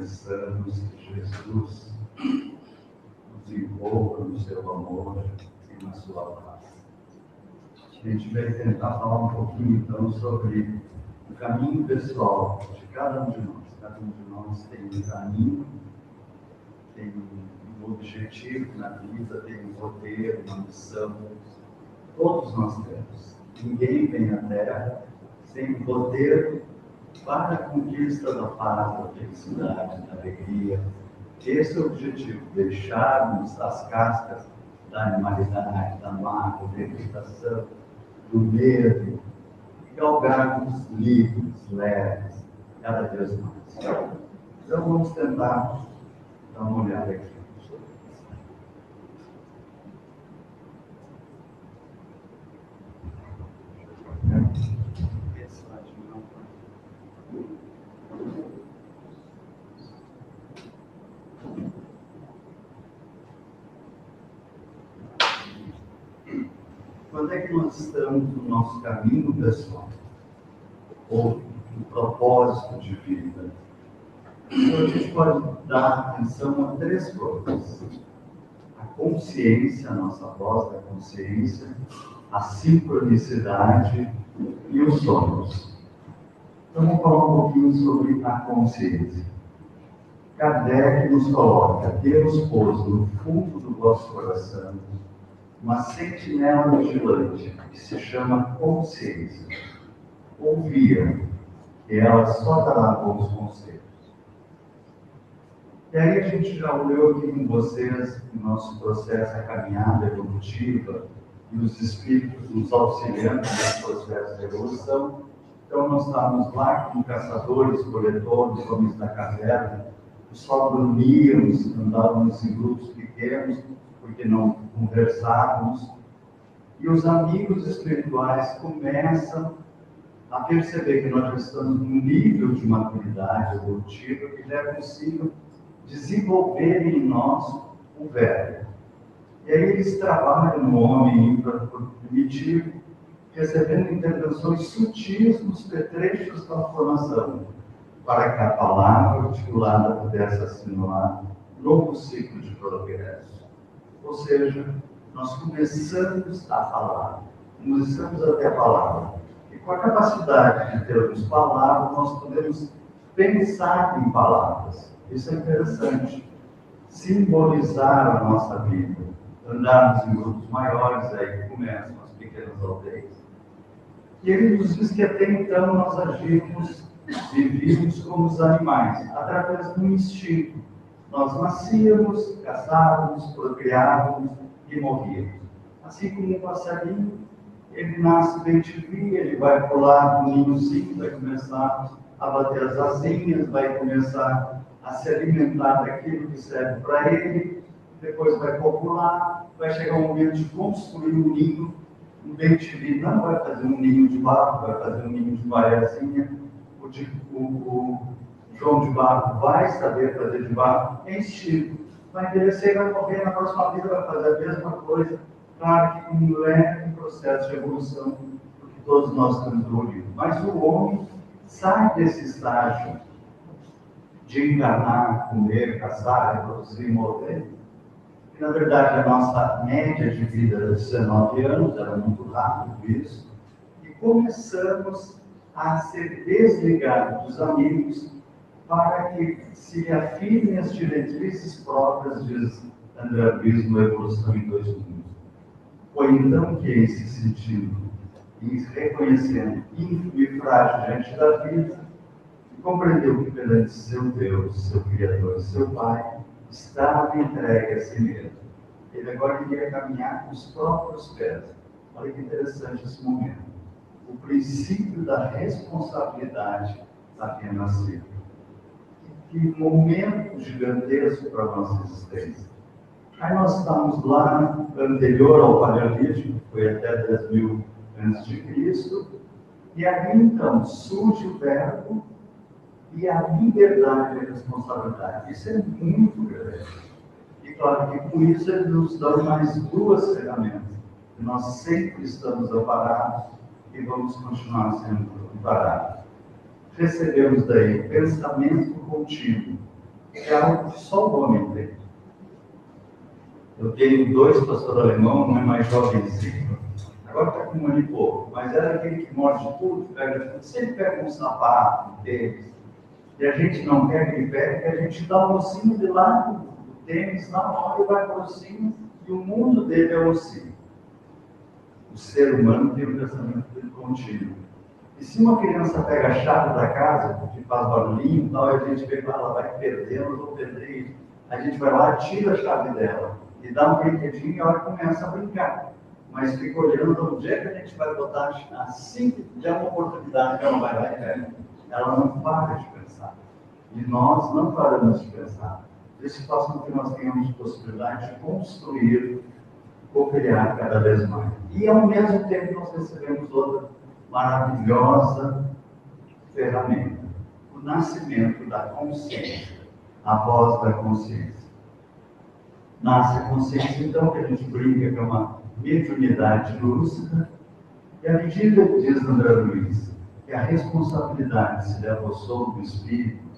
peçamos que Jesus nos envolva no seu amor e na sua paz. A gente vai tentar falar um pouquinho, então, sobre o caminho pessoal de cada um de nós. Cada um de nós tem um caminho, tem um objetivo na vida, tem um roteiro, uma missão. Todos nós temos. Ninguém vem à Terra sem um roteiro para a conquista da paz, da felicidade, da alegria. Esse é o objetivo, deixarmos as cascas da animalidade, da mágoa, da irritação, do medo, e galgarmos livres, leves, cada vez mais. Então vamos tentar dar uma olhada aqui. Quando é que nós estamos no nosso caminho pessoal? Ou no propósito de vida? Então, a gente pode dar atenção a três coisas: a consciência, a nossa voz da consciência, a sincronicidade e os sonhos. Então, vamos falar um pouquinho sobre a consciência. Kardec nos coloca: Deus pôs no fundo do vosso coração uma sentinela vigilante que se chama consciência. Ouvia, e ela só dará bons conselhos. E aí a gente já olhou aqui com vocês o nosso processo, a caminhada evolutiva, e os espíritos nos auxiliando nesse processo de evolução. Então nós estávamos lá como caçadores, coletores, homens da caverna, só dormíamos, andávamos em grupos pequenos, porque não conversávamos, e os amigos espirituais começam a perceber que nós já estamos num nível de maturidade evolutiva que já é possível desenvolver em nós o verbo. E aí eles trabalham no homem primitivo, recebendo intervenções sutis nos petrechos da formação, para que a palavra articulada pudesse assimilar novo ciclo de progresso. Ou seja, nós começamos a falar, começamos a ter a palavra. E com a capacidade de termos palavras, nós podemos pensar em palavras. Isso é interessante. Simbolizar a nossa vida. Andarmos em grupos maiores, aí que começam as pequenas aldeias. E ele nos diz que até então nós agimos, vivíamos como os animais, através do instinto. Nós nascíamos, caçávamos, procriávamos e morríamos. Assim como um passarinho, ele nasce bem de dia, ele vai pular no ninhozinho, vai começar a bater as asinhas, vai começar a se alimentar daquilo que serve para ele, depois vai popular, vai chegar um momento de construir um ninho. Um bem-te-vi não vai fazer um ninho de barro, vai fazer um ninho de vaiazinha. O João de Barro vai saber fazer de barro, é instinto. Vai envelhecer, vai morrer, na próxima vida vai fazer a mesma coisa. Claro que com um leve processo de evolução, porque todos nós temos evoluído. Mas o homem sai desse estágio de enganar, comer, caçar, reproduzir e morrer. E, na verdade, a nossa média de vida era 19 anos, era muito rápido isso. E começamos a ser desligados dos amigos para que se afirmem as diretrizes próprias, diz André Luiz no Evolução em 2 Mundos. Foi então que, em se sentindo e reconhecendo ínfimo e frágil diante da vida, compreendeu que perante seu Deus, seu Criador, seu Pai, estava entregue a si mesmo. Ele agora queria caminhar com os próprios pés. Olha que interessante esse momento. O princípio da responsabilidade havia nascido. Que momento gigantesco para a nossa existência. Aí nós estamos lá, anterior ao Paleolítico, foi até 10.000 a.C., e ali então surge o verbo e a liberdade e a responsabilidade. Isso é muito grande. E claro que com isso ele nos dá mais 2 ferramentas. Nós sempre estamos amparados e vamos continuar sendo amparados. Recebemos daí pensamento contínuo, é algo que só o homem tem. Eu tenho 2 pastores alemão, um é mais jovenzinho, agora está com 1 ano e pouco, mas era aquele que morde tudo, sempre pega um sapato, um tênis, e a gente não quer que ele pegue, a gente dá o ossinho de lá, o tênis na hora e vai para o ossinho, e o mundo dele é o ossinho. O ser humano tem um pensamento contínuo. E se uma criança pega a chave da casa, que faz barulhinho e tal, e a gente vê que ela vai perdendo, vou perder, a gente vai lá, tira a chave dela, e dá um brinquedinho e a hora começa a brincar. Mas fica olhando onde é que a gente vai botar, assim que der uma oportunidade que ela vai lá e pega. Ela não para de pensar. E nós não paramos de pensar. Isso faz com que nós tenhamos possibilidade de construir, co-criar cada vez mais. E ao mesmo tempo nós recebemos outra maravilhosa ferramenta, o nascimento da consciência, a voz da consciência. Nasce a consciência, então, que a gente brinca que é uma mediunidade lúcida, e à medida, diz André Luiz, que a responsabilidade se leva ao sono do espírito,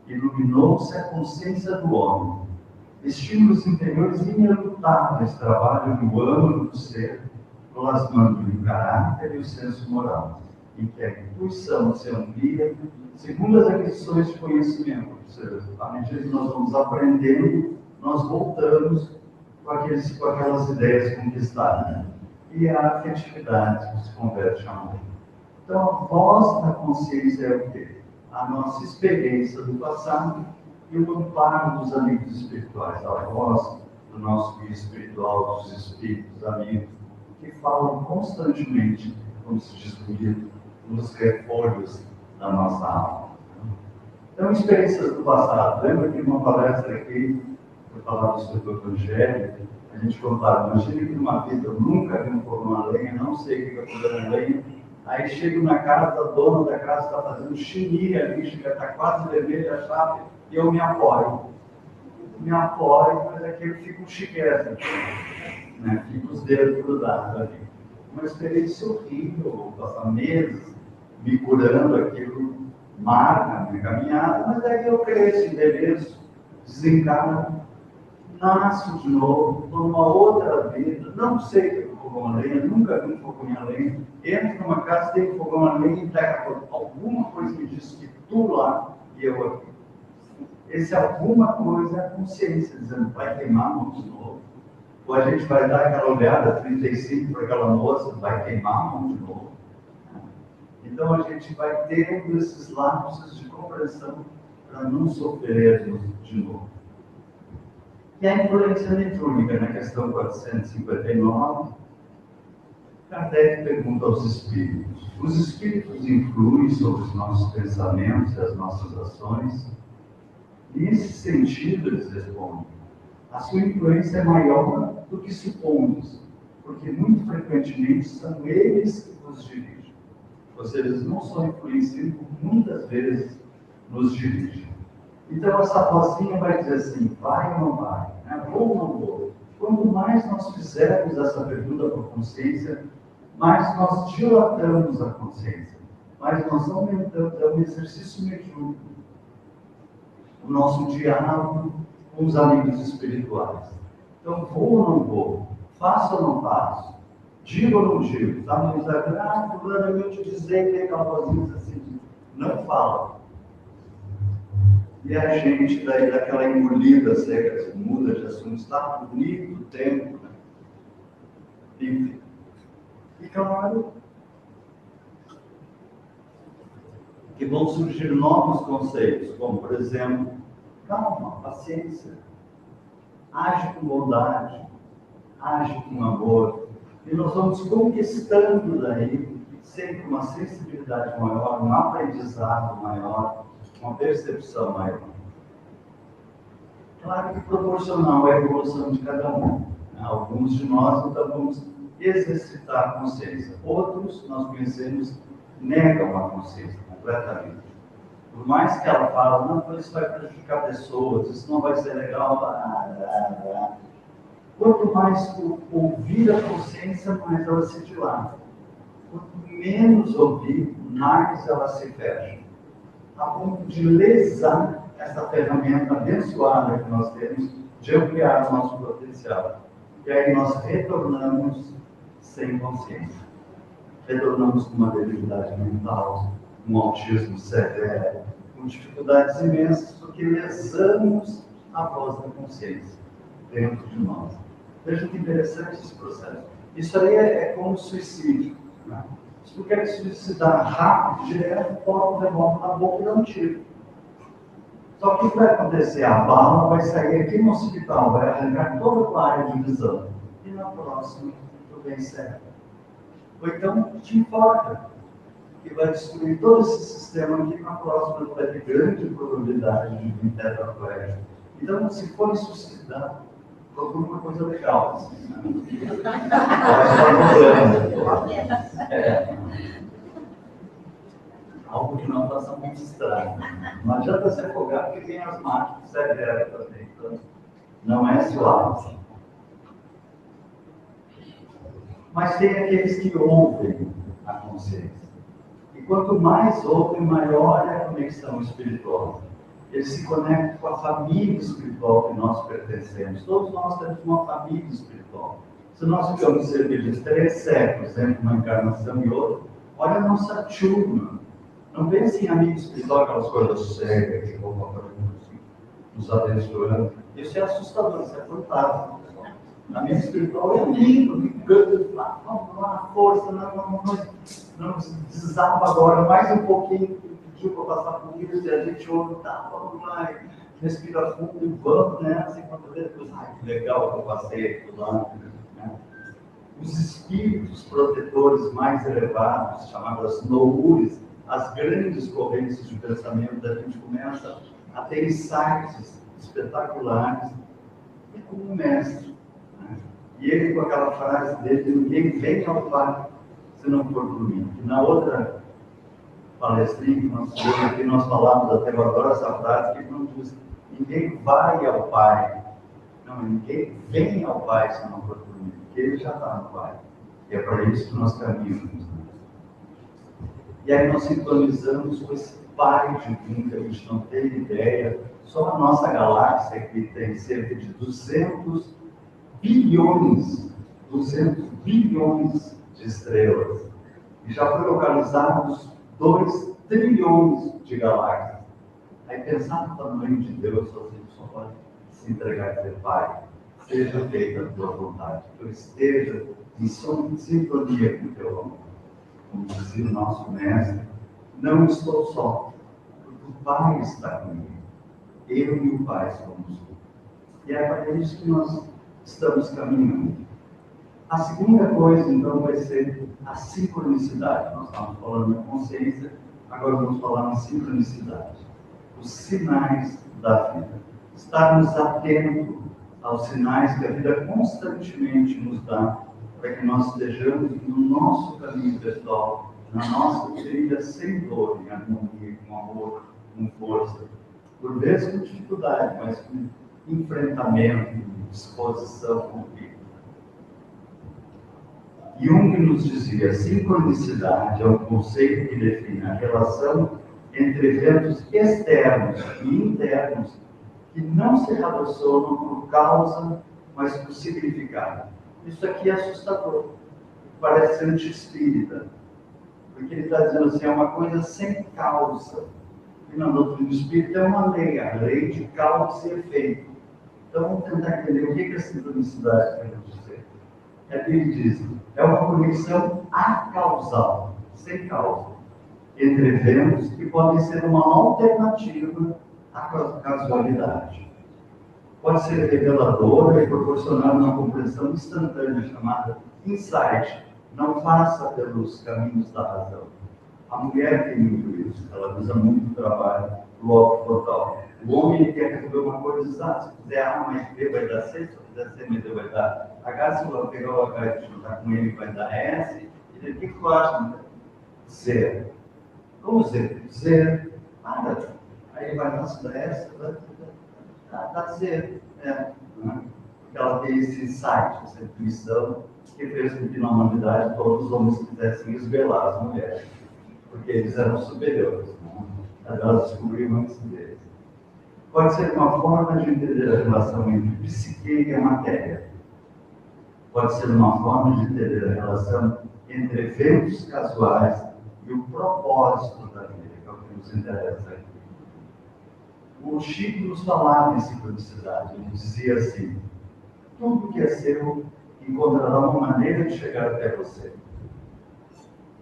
iluminou-se a consciência do homem. Estímulos interiores inelutáveis trabalham no âmago do ser, plasmando-lhe o caráter e o senso moral, em que a intuição se amplia segundo as aquisições de conhecimento. Ou seja, à medida que nós vamos aprendendo, nós voltamos com aquelas ideias conquistadas. E a afetividade que se converte em amor. Então, a voz da consciência é o quê? A nossa experiência do passado e o amparo dos amigos espirituais, a voz do nosso guia espiritual, dos espíritos amigos, que falam constantemente, como se diz bonito, nos refolhos da nossa alma. Então, experiências do passado. Lembra que numa palestra aqui, eu falava sobre o Evangelho, a gente contava, imagina que numa vida eu nunca vi um fogão a lenha, não sei o que é fogão a lenha, aí chego na casa, a dona da casa está fazendo chinilha ali, está quase vermelha a chave, e eu me apoio. Mas aquilo fica um chiquete, né? Fica os dedos grudados ali. Uma experiência horrível, passar meses me curando, aquilo marca a minha caminhada, mas aí eu cresço, envelheço, desencarno, nasço de novo, estou numa outra vida, não sei o que é fogão a lenha, nunca vi um fogão a lenha, entro numa casa, tem um fogão a lenha e alguma coisa me diz que tu lá e eu aqui. Esse alguma coisa é a consciência, dizendo, vai queimar a mão de novo. Ou a gente vai dar aquela olhada 35 para aquela moça, vai queimar a mão de novo. Então a gente vai tendo esses lapsos de compreensão para não sofrermos de novo. E a influência mediúnica, na questão 459, Kardec pergunta aos espíritos: os espíritos influem sobre os nossos pensamentos e as nossas ações? Nesse sentido, eles respondem: a sua influência é maior do que supomos, porque muito frequentemente são eles que nos dirigem. Ou seja, eles não só influenciam, como muitas vezes nos dirigem. Então, essa vozinha vai dizer assim: vai ou não vai? Né? Vou ou não vou? Quanto mais nós fizermos essa pergunta para a consciência, mais nós dilatamos a consciência, mais nós aumentamos, é um exercício mediúnico, o nosso diálogo com os amigos espirituais. Então, vou ou não vou? Faço ou não faço? Digo ou não digo? Está no Instagram, fulano, eu te dizer que aquela vozinha assim, não fala. E a gente, daí, daquela engolida seca, muda de assunto, está bonito o tempo, né? Enfim. E claro que vão surgir novos conceitos, como, por exemplo, calma, paciência, age com bondade, age com amor, e nós vamos conquistando daí sempre uma sensibilidade maior, um aprendizado maior, uma percepção maior. Claro que proporcional à evolução de cada um. Alguns de nós, então, vamos exercitar a consciência. Outros, nós conhecemos, negam a consciência completamente. Por mais que ela fale, não, isso vai prejudicar pessoas, isso não vai ser legal. Quanto mais ouvir a consciência, mais ela se dilata. Quanto menos ouvir, mais ela se fecha. A ponto de lesar essa ferramenta abençoada que nós temos de ampliar o nosso potencial. E aí nós retornamos sem consciência. Retornamos com uma debilidade mental, um autismo severo, com dificuldades imensas, porque lesamos a voz da consciência dentro de nós. Veja que interessante esse processo. Isso aí é como suicídio. Né? Se tu quer se suicidar rápido, direto, bota o revólver na boca e dá um tiro. Só que o que vai acontecer? A bala vai sair aqui no hospital, vai arrancar toda a tua área de visão. E na próxima, tu vem certo. Ou então, te enforca, que vai destruir todo esse sistema aqui. Na próxima, tu vai ter grande probabilidade de vir tetraplégico. Então, se for suicidar, procura uma coisa legal. Assim, né? Algo que não faça muito estranho. Não adianta se afogar, porque tem as máquinas severas também. Então, não é suave. Mas tem aqueles que ouvem a consciência. E quanto mais ouvem, maior é a conexão espiritual. Eles se conectam com a família espiritual que nós pertencemos. Todos nós temos uma família espiritual. Se nós ficamos cerca de 3 séculos entre uma encarnação e outra, olha a nossa turma. Não pense em amigo espiritual, aquelas coisas sérias que vão nos abençoando. Isso é assustador, isso é fantástico. Amigo espiritual é lindo, ficando lá, vamos lá, força, não desaba agora, mais um pouquinho, pediu para passar por isso, e a gente ouve, tá, vamos lá, respira fundo e vamos nessa, enquanto depois, ai, que legal que eu passei aqui lá. Né? Os espíritos protetores mais elevados, chamados noures, as grandes correntes de pensamento, a gente começa a ter insights espetaculares e como o mestre. Né? E ele, com aquela frase dele, ninguém vem ao Pai se não for por mim. E na outra palestrinha que nós falamos até agora, essa frase que não diz, ninguém vai ao Pai. Não, ninguém vem ao Pai se não for por mim, porque ele já está no Pai. E é para isso que nós caminhamos. Né? E aí nós sintonizamos com esse Pai divino que a gente não tem ideia. Só a nossa galáxia aqui tem cerca de 200 bilhões de estrelas. E já foram localizados 2 trilhões de galáxias. Aí pensar no tamanho de Deus, você só pode se entregar e dizer, Pai, seja feita a tua vontade, que eu esteja em sintonia com o teu amor. Como dizia o nosso mestre, não estou só, porque o Pai está comigo. Eu e o Pai somos um. E é para isso que nós estamos caminhando. A segunda coisa, então, vai ser a sincronicidade. Nós estamos falando de consciência, agora vamos falar em sincronicidade. Os sinais da vida. Estarmos atentos aos sinais que a vida constantemente nos dá, para que nós estejamos no nosso caminho pessoal, na nossa trilha sem dor, em harmonia, com amor, com força. Por vezes com dificuldade, mas com enfrentamento, disposição, conflito. Jung nos dizia, sincronicidade é um conceito que define a relação entre eventos externos e internos que não se relacionam por causa, mas por significado. Isso aqui é assustador, parece anti-espírita, porque ele está dizendo assim, é uma coisa sem causa. E na doutrina espírita é uma lei, a lei de causa e efeito. Então vamos tentar entender o que é a sincronicidade quer dizer. É que ele diz, é uma conexão acausal, sem causa, entre eventos que podem ser uma alternativa à casualidade. Pode ser reveladora e proporcionar uma compreensão instantânea chamada insight. Não passa pelos caminhos da razão. A mulher tem muito isso, ela usa muito o trabalho do off-frontal. O homem quer resolver uma coisa, se quiser A mais B vai dar C, se quiser C mais D vai dar H, se eu pegar o H e juntar com ele vai dar S, e ele, o que tu acha? Z. Como Z? Z. Aí ele vai dar S, dá Z. Porque ela tem esse insight, essa intuição, que fez com que na humanidade todos os homens quisessem esbelar as mulheres. Porque eles eram superiores, né? Elas descobriram antes deles. Pode ser uma forma de entender a relação entre psique e a matéria. Pode ser uma forma de entender a relação entre eventos casuais e o propósito da vida, que é o que nos interessa aqui. O Chico nos falava em sincronicidade. Ele dizia assim: tudo que é seu encontrará uma maneira de chegar até você.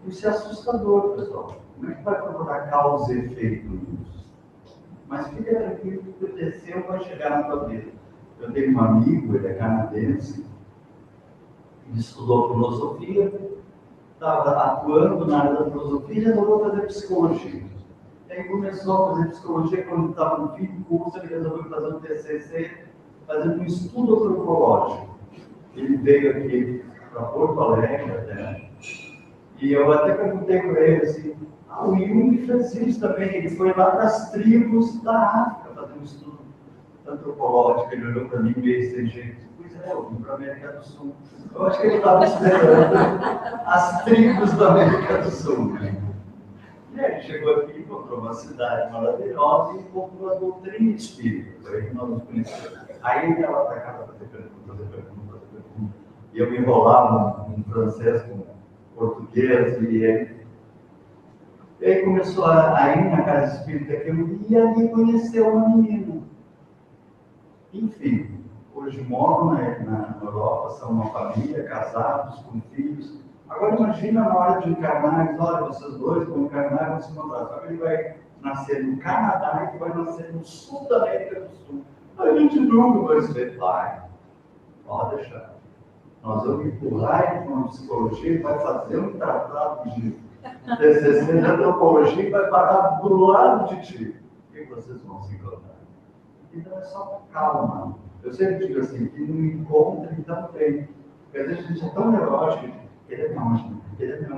Isso é assustador, pessoal. Como é que vai procurar causa e efeito nisso? Mas fica tranquilo que o que é seu vai chegar na tua vida. Eu tenho um amigo, ele é canadense, ele estudou filosofia, estava atuando na área da filosofia e resolveu fazer psicologia. Aí começou a fazer psicologia, quando estava no fim do curso, ele resolveu fazer um TCC, fazendo um estudo antropológico. Ele veio aqui para Porto Alegre até, e eu até perguntei para ele assim, o Jung fez isso também, ele foi lá das tribos da África, fazer um estudo antropológico. Ele olhou para mim meio sem jeito, pois é, eu vim para a América do Sul. Eu acho que ele estava esperando as tribos da América do Sul, né? E aí chegou aqui, encontrou uma cidade maravilhosa e encontrou a doutrina espírita. Foi aí que nós nos conhecemos. Aí ele estava atacado para fazer pergunta. E eu me enrolava em francês com português, e aí começou a ir na casa espírita que eu ia, e ali conheceu uma menina. Enfim, hoje moram na Europa, são uma família, casados, com filhos. Agora imagina na hora de encarnar, diz, olha, vocês dois vão encarnar, vão se encontrar. Só que ele vai nascer no Canadá e vai nascer no sul da América do Sul. A gente nunca vai se ver, pai. Pode deixar. Nós vamos empurrar ele com a psicologia, vai fazer um tratado de TCC de antropologia e vai parar do lado de ti. E vocês vão se encontrar. Então é só calma. Eu sempre digo assim, que não encontra, então tem. Porque às vezes a gente é tão neurótico, querendo dar um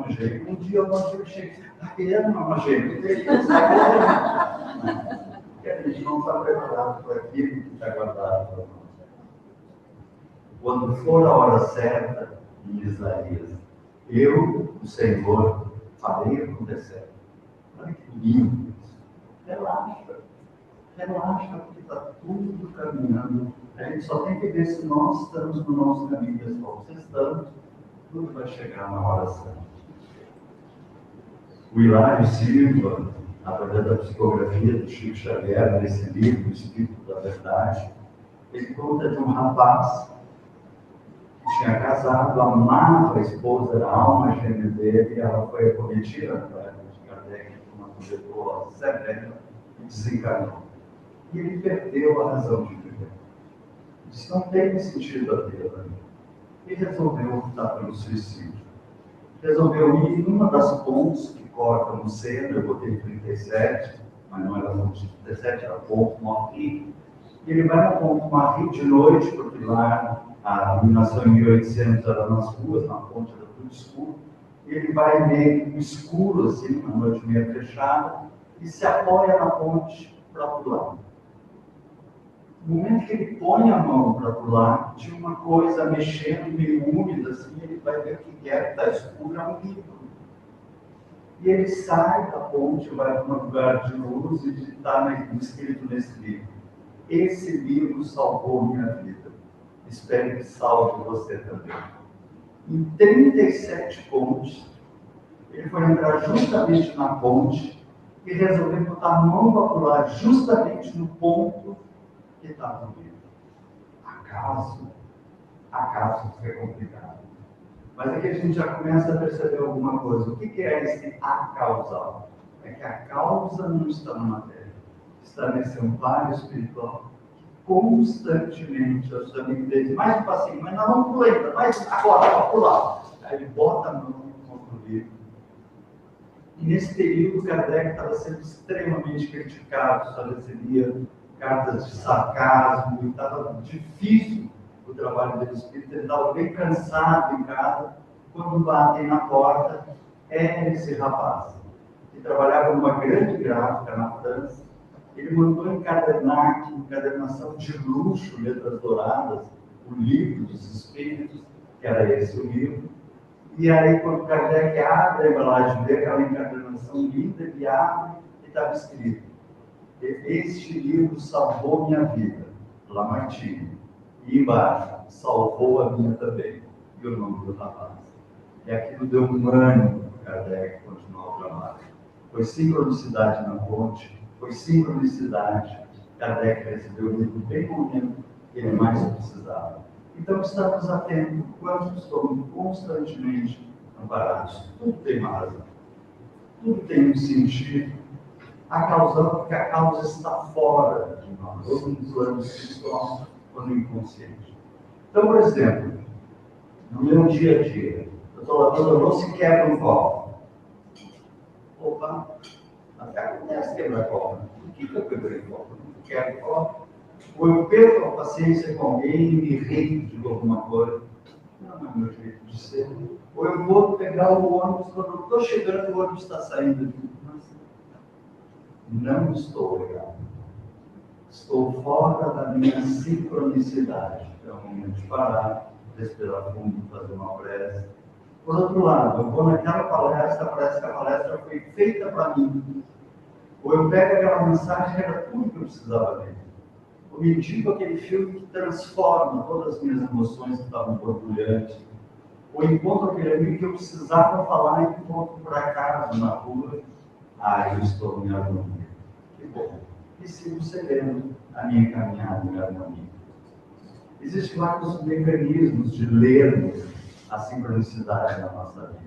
jeito. Um dia eu não chego, querendo dar um jeito. E ele sai correndo. Porque a gente não está preparado para aquilo que está guardado para nós. Quando for a hora certa, diz Isaías, eu, o Senhor, farei acontecer. Olha que lindo isso. Relaxa, porque está tudo caminhando. A gente só tem que ver se nós estamos no nosso caminho, pessoal. Se estamos, tudo vai chegar na hora certa. O Hilário Silva, através da psicografia do Chico Xavier, nesse livro, O Espírito da Verdade, ele conta de um rapaz que tinha casado, amava a esposa, era a alma gêmea dele, e ela foi acometida na época de Kardec, uma tuberculose severa, e desencarnou. E ele perdeu a razão de viver. Disse, não tem sentido a vida para mim. E resolveu optar pelo suicídio. Resolveu ir em uma das pontes que cortam no centro, eu botei 37, mas não era ponte 37, era ponto Morri. E ele vai na ponte Morri de noite, porque lá a iluminação em 1800 era nas ruas, na ponte era tudo escuro. E ele vai meio escuro, assim, uma noite meio fechada, e se apoia na ponte para pular. No momento que ele põe a mão para pular, tinha uma coisa mexendo, meio úmida, assim, ele vai ver o que é, que está escuro, é um livro. E ele sai da ponte, vai para um lugar de luz e está escrito nesse livro. Esse livro salvou minha vida. Espero que salve você também. Em 37 pontes, ele foi entrar justamente na ponte e resolveu botar a mão para pular justamente no ponto que estava no livro. Acaso foi complicado. Mas aqui a gente já começa a perceber alguma coisa. O que é esse acausal? É que a causa não está na matéria, está nesse amparo espiritual que constantemente os amigos dele, mais um passinho, mas não pula ainda, mas agora, vamos pular. Aí ele bota a mão contra o livro. E nesse período, Kardec estava sendo extremamente criticado, só recebia cartas de sarcasmo, e estava difícil o trabalho dele espírita, ele estava bem cansado em casa. Quando batem na porta, é esse rapaz, que trabalhava numa grande gráfica na França. Ele mandou encadernar, encadernação de luxo, letras douradas, o livro dos espíritos, que era esse o livro. E aí, quando Kardec abre a embalagem, vê aquela encadernação linda, ele abre e estava escrito: Este livro salvou minha vida, Lamartine. E embaixo, salvou a minha também. E o nome do rapaz. E aquilo deu um ânimo para Kardec continuar o trabalho. Foi sincronicidade na ponte, foi sincronicidade. Kardec recebeu o livro bem no momento que ele mais precisava. Então, estamos atentos quanto estamos constantemente amparados. Tudo tem uma razão. Tudo tem um sentido. Porque a causa está fora de nós. Todos os anos que estão no inconsciente. Então, por exemplo, no meu dia a dia, eu estou lavando a louça e quebra um copo. Opa, até acontece quebrar copo. Por que eu quebrei o copo? Não quebro o copo. Ou eu perco a paciência com alguém e me irrito de alguma coisa. Não é meu jeito de ser. Ou eu vou pegar o ônibus, quando eu estou chegando, o ônibus está saindo. Não estou legal. Estou fora da minha sincronicidade. É o momento de parar, respirar fundo, fazer uma prece. Por outro lado, eu vou naquela palestra, parece que a palestra foi feita para mim. Ou eu pego aquela mensagem, era tudo que eu precisava ver. Ou me digo aquele filme que transforma todas as minhas emoções que estavam borbulhantes. Ou encontro aquele amigo que eu precisava falar e encontro por acaso na rua. Eu estou em harmonia. Que bom. E sigo sereno a minha caminhada em harmonia. Existem vários mecanismos de lermos a sincronicidade da nossa vida.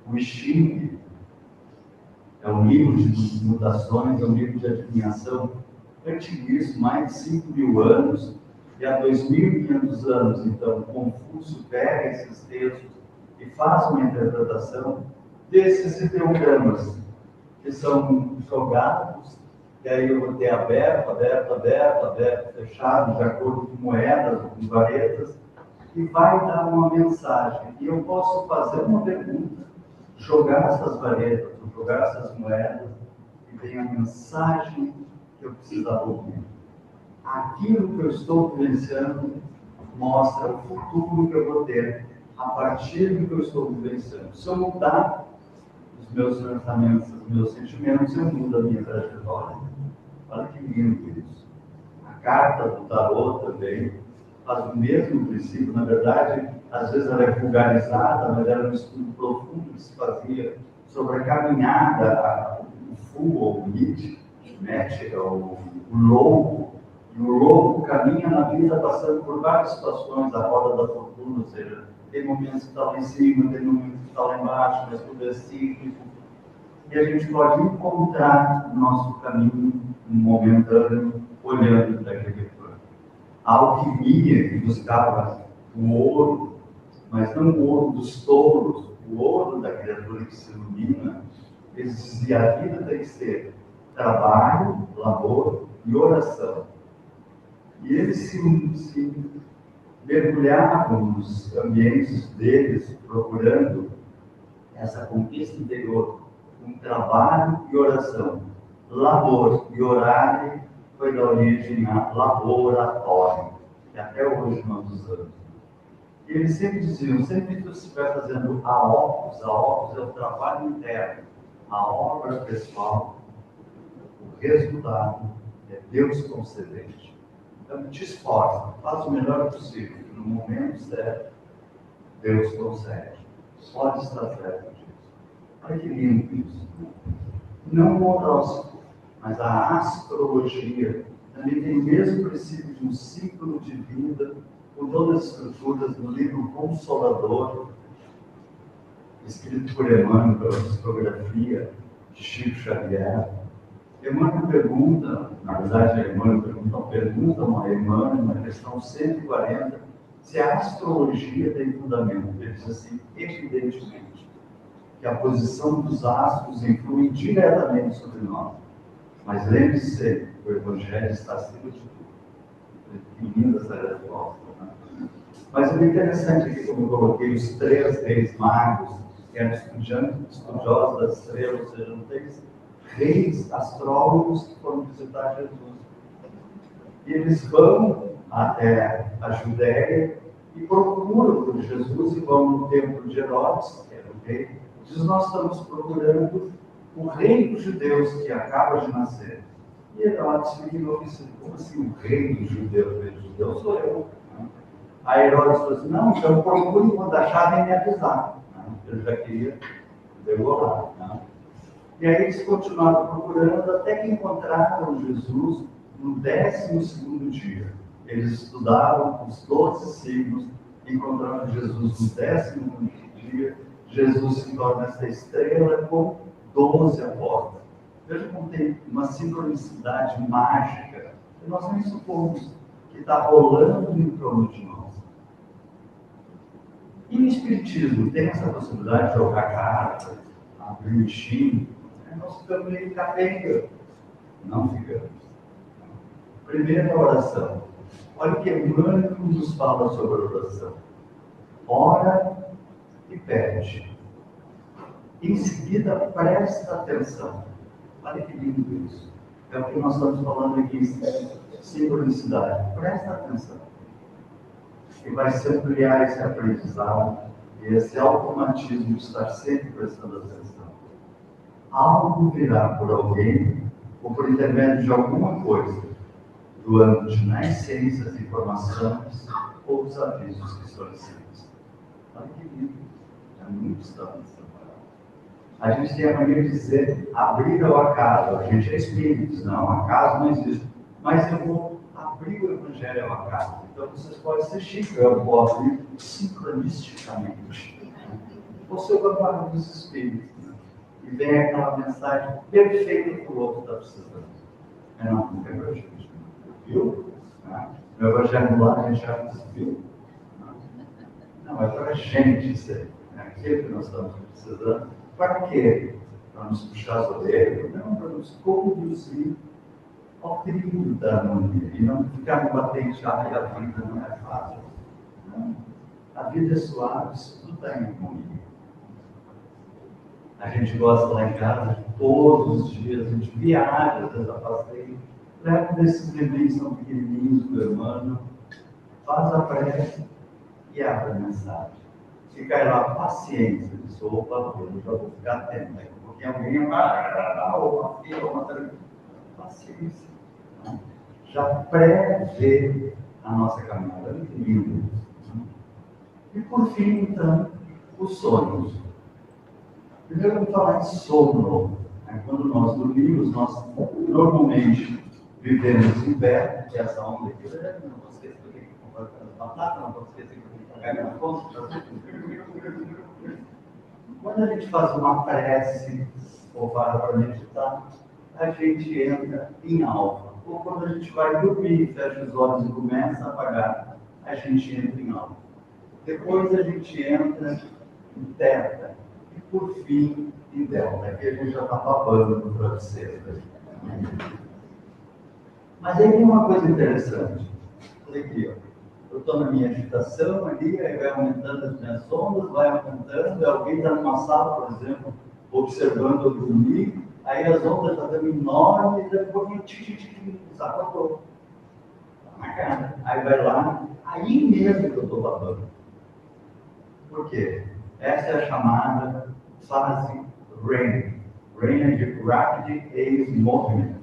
O Xing é um livro de mutações, é um livro de adivinhação antiguíssimo, mais de 5.000 anos, e há 2.500 anos, então, Confúcio pega esses textos e faz uma interpretação desses ideogramas, que são jogados, e aí eu vou ter aberto, fechado, de acordo com moedas, com varetas, e vai dar uma mensagem. E eu posso fazer uma pergunta, jogar essas varetas, jogar essas moedas, e vem a mensagem que eu precisava ouvir. Aquilo que eu estou vivenciando mostra o futuro que eu vou ter a partir do que eu estou vivenciando. Se eu mudar os meus pensamentos, os meus sentimentos, eu mudo a minha trajetória. Olha que lindo isso. A carta do tarô também faz o mesmo princípio. Na verdade, às vezes ela é vulgarizada, mas era um estudo profundo que se fazia sobre a caminhada, o full ou o mid, o louco. E o louco caminha na vida passando por várias situações, a roda da fortuna, ou seja, tem momentos que está lá em cima, tem momentos que está lá embaixo, mas tudo é cíclico. E a gente pode encontrar o nosso caminho momentâneo, olhando daquele plano. A alquimia que buscava o ouro, mas não o ouro dos touros, o ouro da criatura que se ilumina, eles diziam: a vida tem que ser trabalho, labor e oração. E eles se mergulhavam nos ambientes deles, procurando essa conquista interior, com trabalho e oração. Labor e horário foi da origem a laboratório, que até hoje nós usamos. E eles sempre diziam: sempre que você estiver fazendo a opus é o trabalho interno, a obra pessoal, o resultado é Deus concedente. Então, te esforça, faz o melhor possível, que no momento certo, Deus concede. Pode estar certo disso. Olha que lindo isso. Não o horóscopo, mas a astrologia também tem o mesmo princípio de um ciclo de vida, com todas as estruturas do livro Consolador, escrito por Emmanuel, pela psicografia de Chico Xavier. Emmanuel pergunta, na verdade, Emmanuel pergunta a Emmanuel, na questão 140, se a astrologia tem fundamento. Ele diz assim: evidentemente, que a posição dos astros influi diretamente sobre nós. Mas lembre-se sempre, o Evangelho está acima de tudo. Que linda essa resposta, né? Mas o interessante aqui, como eu coloquei, os 3 reis magos, que eram estudiosos das estrelas, ou seja, não tem reis astrólogos que foram visitar Jesus. E eles vão até a Judéia e procuram por Jesus, e vão no templo de Herodes, que era o rei. Diz: nós estamos procurando o rei dos judeus que acaba de nascer. E Herodes virou e disse, como assim o rei dos judeus? O rei dos judeus sou eu. Aí Herodes falou assim, não, então procure quando achar e me avisar. Ele já queria devorar. E aí eles continuaram procurando até que encontraram Jesus no 12º dia. Eles estudaram os 12 signos, encontraram Jesus no 12º dia. Jesus se torna essa estrela com 12 apóstolos. Veja como tem uma sincronicidade mágica que nós nem supomos que está rolando em torno de nós. E no Espiritismo tem essa possibilidade de jogar carta, abrir o time, nós ficamos meio capenga. Não ficamos. Primeira oração. Olha o que Emmanuel nos fala sobre a oração. Ora e pede. Em seguida, presta atenção. Olha que lindo isso. É o que nós estamos falando aqui, sincronicidade. Presta atenção. E vai se ampliar esse aprendizado e esse automatismo de estar sempre prestando atenção. Algo virá por alguém ou por intermédio de alguma coisa, do âmbito de nascências, informações ou os avisos que solicitamos. Olha que lindo. É muito estabelecido. A gente tem a maneira de dizer abrir ao acaso. A gente é espíritos, não, acaso não existe. Mas eu vou abrir o Evangelho ao acaso. Então vocês podem ser chiques, eu vou abrir sincronisticamente. Você vai para os espíritos. E vem aquela mensagem perfeita que o outro está precisando. Não é para a gente. Viu? No Evangelho lá a gente já viu. Não, é para a gente isso aí. É aquilo que nós estamos precisando. Para quê? Para nos puxar as orelhas? Não, para nos conduzir ao trilho da harmonia. E não ficar no batente, que a vida não é fácil. Não. A vida é suave, isso tudo está em harmonia. A gente gosta lá em casa de todos os dias, a gente viaja, às vezes a passeio, leva desses bebês tão pequenininhos do Emmanuel, faz a prece e abre a mensagem. E cai lá, paciência, diz, opa, eu já vou ficar atento, porque alguém vai, uma filha, uma paciência. Né? Já pré-vê a nossa caminhada, é muito lindo. E por fim, então, os sonhos. Primeiro vamos falar de sono. Quando nós dormimos, nós normalmente vivemos em pé, que é essa onda aqui, não vou esquecer que tem que comprar batata, não vou esquecer que tem que pagar minha conta. Quando a gente faz uma prece ou para meditar, a gente entra em alfa. Ou quando a gente vai dormir, fecha os olhos e começa a apagar, a gente entra em alfa. Depois a gente entra em teta. E por fim, em delta. Aqui a gente já está babando no travesseiro. Mas aí tem uma coisa interessante. Olha aqui, ó. Eu estou na minha agitação ali, aí vai aumentando as minhas ondas, vai aumentando, alguém está numa sala, por exemplo, observando eu dormir, aí as ondas estão dando enormes, e daqui a pouquinho, desapareceu. Aí vai lá, aí mesmo que eu estou babando. Por quê? Essa é a chamada fase REM. REM é de Rapid Eye Movement,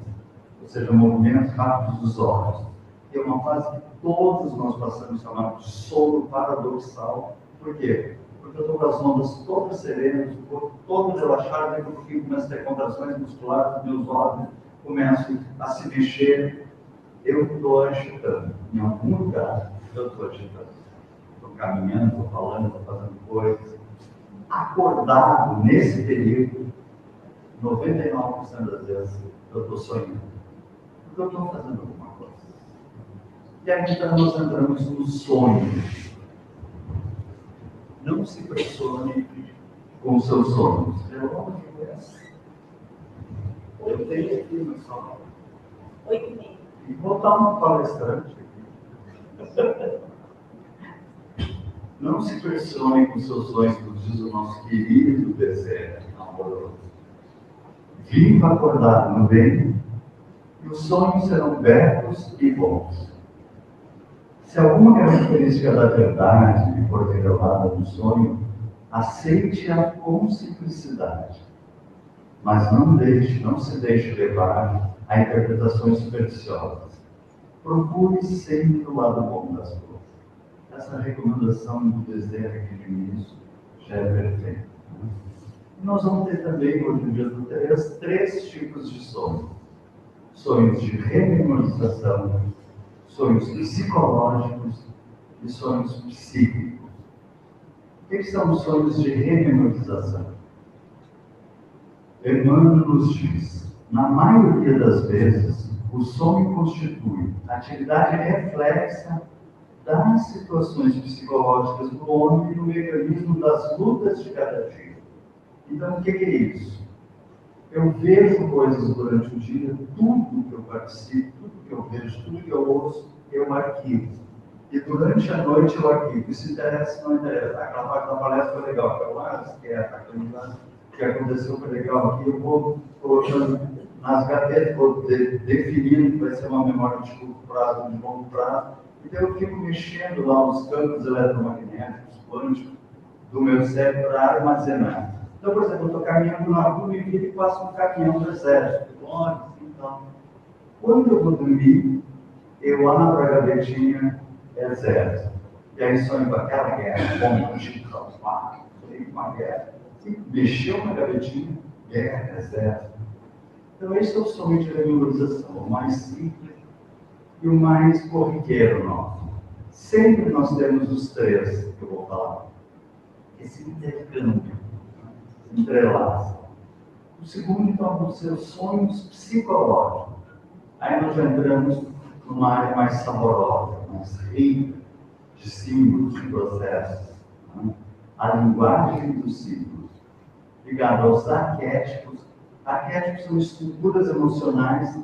ou seja, movimentos rápidos dos olhos. E é uma fase que todos nós passamos, chamado de sono paradoxal. Por quê? Porque eu estou com as ondas todas serenas, o corpo todo relaxado, daqui a pouquinho começo a ter contrações musculares, meus olhos começam a se mexer. Eu estou agitando. Em algum lugar, eu estou agitando. Estou caminhando, estou falando, estou fazendo coisas. Acordado nesse período, 99% das vezes eu estou sonhando. Porque eu estou fazendo alguma coisa. E aí então nós entramos no sonho. Não se pressione com os seus sonhos. Eu tenho aqui no salão. 8h30. E vou botar uma palestrante aqui. Não se pressione com seus sonhos, como diz o nosso querido deserto amoroso. Viva acordado no bem, e os sonhos serão belos e bons. Se alguma característica da verdade for revelada no sonho, aceite-a com simplicidade. Mas não se deixe levar a interpretações supersticiosas. Procure sempre o lado bom das coisas. Essa recomendação do desenho aqui de início já é perfeita. E nós vamos ter também, hoje no dia do 3 tipos de sonhos. Sonhos de rememorização, sonhos psicológicos e sonhos psíquicos. O que são os sonhos de rememorização? Emmanuel nos diz, na maioria das vezes, o sonho constitui atividade reflexa das situações psicológicas do homem e do mecanismo das lutas de cada dia. Então, o que é isso? Eu vejo coisas durante o dia, tudo que eu participo, tudo que eu vejo, tudo que eu ouço, eu arquivo. E durante a noite eu arquivo. Se interessa, não interessa. Aquela parte da palestra foi legal, aquela lá, aquilo lá que aconteceu foi legal aqui, eu vou colocando nas gavetas, vou definindo que vai ser uma memória de curto prazo, de longo prazo. Então eu fico mexendo lá os campos eletromagnéticos, quânticos do meu cérebro para armazenar. Então, por exemplo, eu estou caminhando na rua e viro e passo um caminhão do exército. Olha, então, quando eu vou dormir, eu abro a gavetinha exército. E aí sonho com aquela guerra, bom, uma guerra. E mexeu na gavetinha, guerra, exército. Então, esse é o sonho de memorização, o mais simples e o mais corriqueiro nosso. Sempre nós temos os 3 que eu vou falar. Esse intercâmbio, entrelaça. O segundo, então, vão ser os sonhos psicológicos. Aí nós já entramos numa área mais saborosa, mais rica, de símbolos, de processos. Né? A linguagem dos símbolos, ligada aos arquétipos. Arquétipos são estruturas emocionais que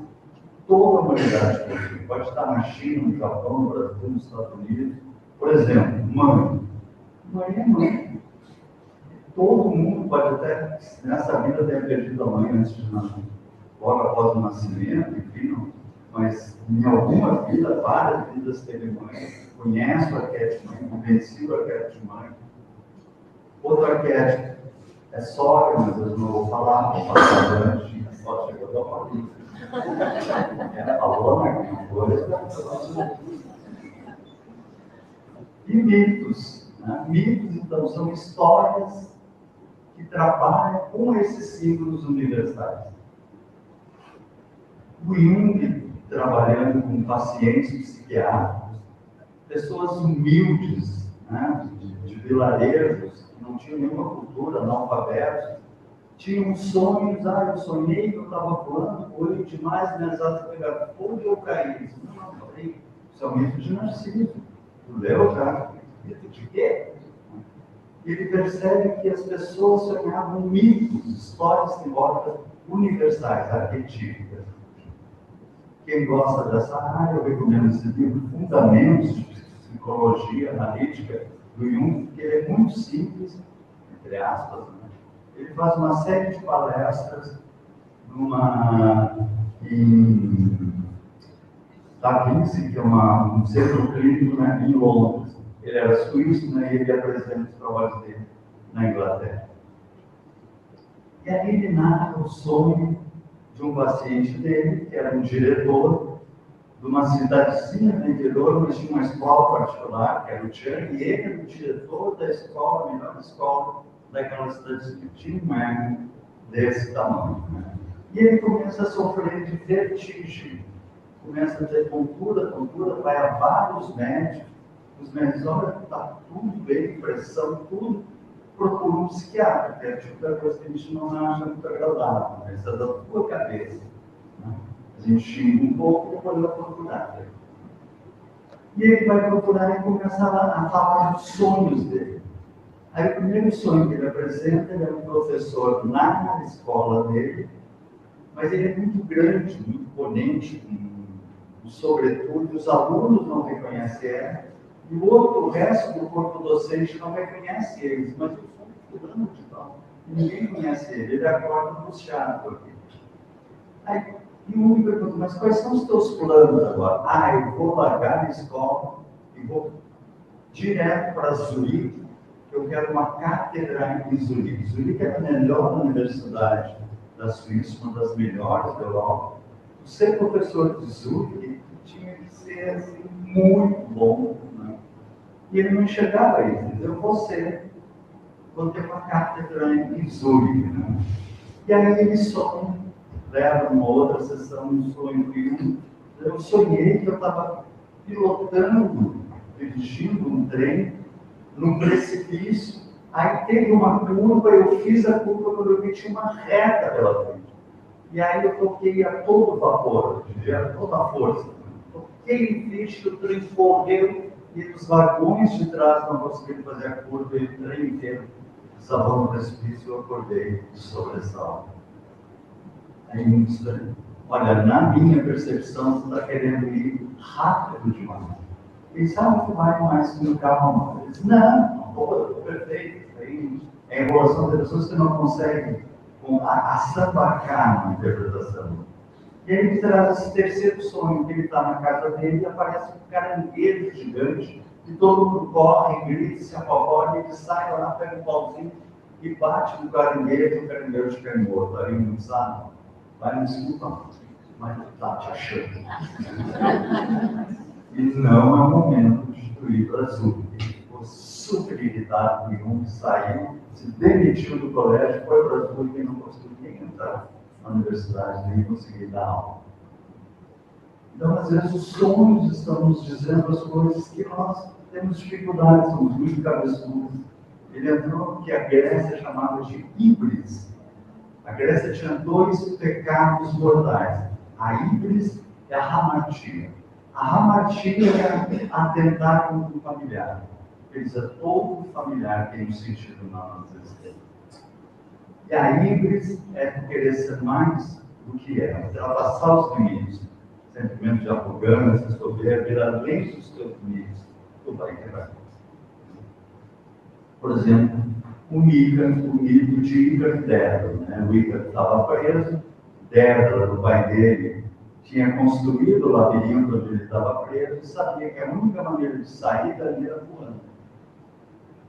toda a humanidade possui. Pode estar na China, no Japão, no Brasil, nos Estados Unidos. Por exemplo, mãe. Mãe é mãe. Todo mundo pode até, nessa vida, ter perdido a mãe antes de nascer, logo após o nascimento, enfim, mas em alguma vida, várias vidas teve mãe, conhece o arquétipo de mãe, vivencia o arquétipo de mãe. Outro arquétipo é sogra, mas eu não vou falar, vou passar durante, só chegou da família. Ela falou, né, que coisa. E mitos. Né? Mitos, então, são histórias que trabalham com esses símbolos universais. O Jung, trabalhando com pacientes psiquiátricos, pessoas humildes, né, de vilarejos, que não tinham nenhuma cultura, analfabetos, tinham sonhos, eu sonhei que eu estava voando, olho demais, minhas asas pegaram fogo e eu caí. Não, falei, isso é um mito de Narciso. Tu leu já? Mito de quê? Ele percebe que as pessoas sonhavam mitos, histórias simbólicas universais, arquetípicas. Quem gosta dessa área, eu recomendo esse livro, Fundamentos de Psicologia Analítica, do Jung, que ele é muito simples, entre aspas, né? Ele faz uma série de palestras em Da Vinci, que é um centro clínico, né, em Londres. Ele era suíço, né, e ele apresenta os trabalhos dele na Inglaterra. E aí ele narra o sonho de um paciente dele, que era um diretor de uma cidadezinha do interior, mas tinha uma escola particular, que era o Tian, e ele era o diretor da escola, a melhor escola daquela cidadezinha. Tinha um ego desse tamanho. Né? E ele começa a sofrer de vertigem. Começa a ter tontura, vai a vários médicos. Os médicos, olha, está tudo bem, pressão, tudo. Procura um psiquiatra, que é tipo da coisa que a gente não acha muito agradável, mas é da tua cabeça. Né? A gente xinga um pouco e depois vai procurar. E ele vai procurar e começa a falar dos sonhos dele. Aí o primeiro sonho que ele apresenta, ele é um professor lá na escola dele, mas ele é muito grande, muito imponente, sobretudo, os alunos não reconhecem ele, e o resto do corpo docente não reconhece eles, mas eu sou fulano de tal, ninguém conhece ele acorda angustiado aqui. Aí, e um me pergunta, mas quais são os teus planos agora? Eu vou largar a escola e vou direto para Zurique, eu quero uma cátedra em Zurique. Zurique é a melhor universidade da Suíça, uma das melhores da Europa. ser professor de Zurich tinha que ser assim, muito bom, né? E ele não enxergava isso. Então, vou ter uma cátedra em Zurich, né? E aí ele sonha, leva uma outra sessão, um sonho que eu sonhei que eu estava pilotando, dirigindo um trem num precipício. Aí teve uma curva, eu fiz a curva quando eu vi tinha uma reta pela frente. E aí eu toquei a todo vapor, a toda a força. Toquei em ficha, o trem correu e os vagões de trás não conseguiram fazer a curva e o trem inteiro desabou no precipício e eu acordei de sobressalto. Aí muito estranho. Olha, na minha percepção, você está querendo ir rápido demais. Ele sabe que vai mais com calma. Ele diz, não, estou perfeito. Aí, é em relação a pessoas que não conseguem sambacar na interpretação. E ele me traz esse terceiro sonho, que ele está na casa dele e aparece um caranguejo gigante, e todo mundo corre, grita, se apavora, e ele sai lá, pega um pauzinho e bate no caranguejo, o caranguejo fica morto. Aí não sabe, vai me desculpa, mas tu está te achando. E não é o momento de destruir o azul. Ele ficou super irritado comigo, saiu, se demitiu do colégio, foi para o azul e não conseguiu nem entrar na universidade, nem conseguir dar aula. Então, às vezes, os sonhos estão nos dizendo as coisas que nós temos dificuldades, somos muito cabeçudos. Ele entrou que a Grécia chamava de híbris. A Grécia tinha dois pecados mortais. A híbris e a hamartia. A hamartia é atentar contra o familiar. Quer dizer, todo familiar tem um sentido na nossa existência. E a híbris é querer ser mais do que é, ultrapassar os limites. Sentimento de arrogância, soberba, ir além dos teus limites. Tu vai quebrar. Por exemplo, o mito de Ícaro e Dédalo, né? O Ícaro estava preso, Dédalo, o pai dele, tinha construído o labirinto onde ele estava preso e sabia que a única maneira de sair dali era voando.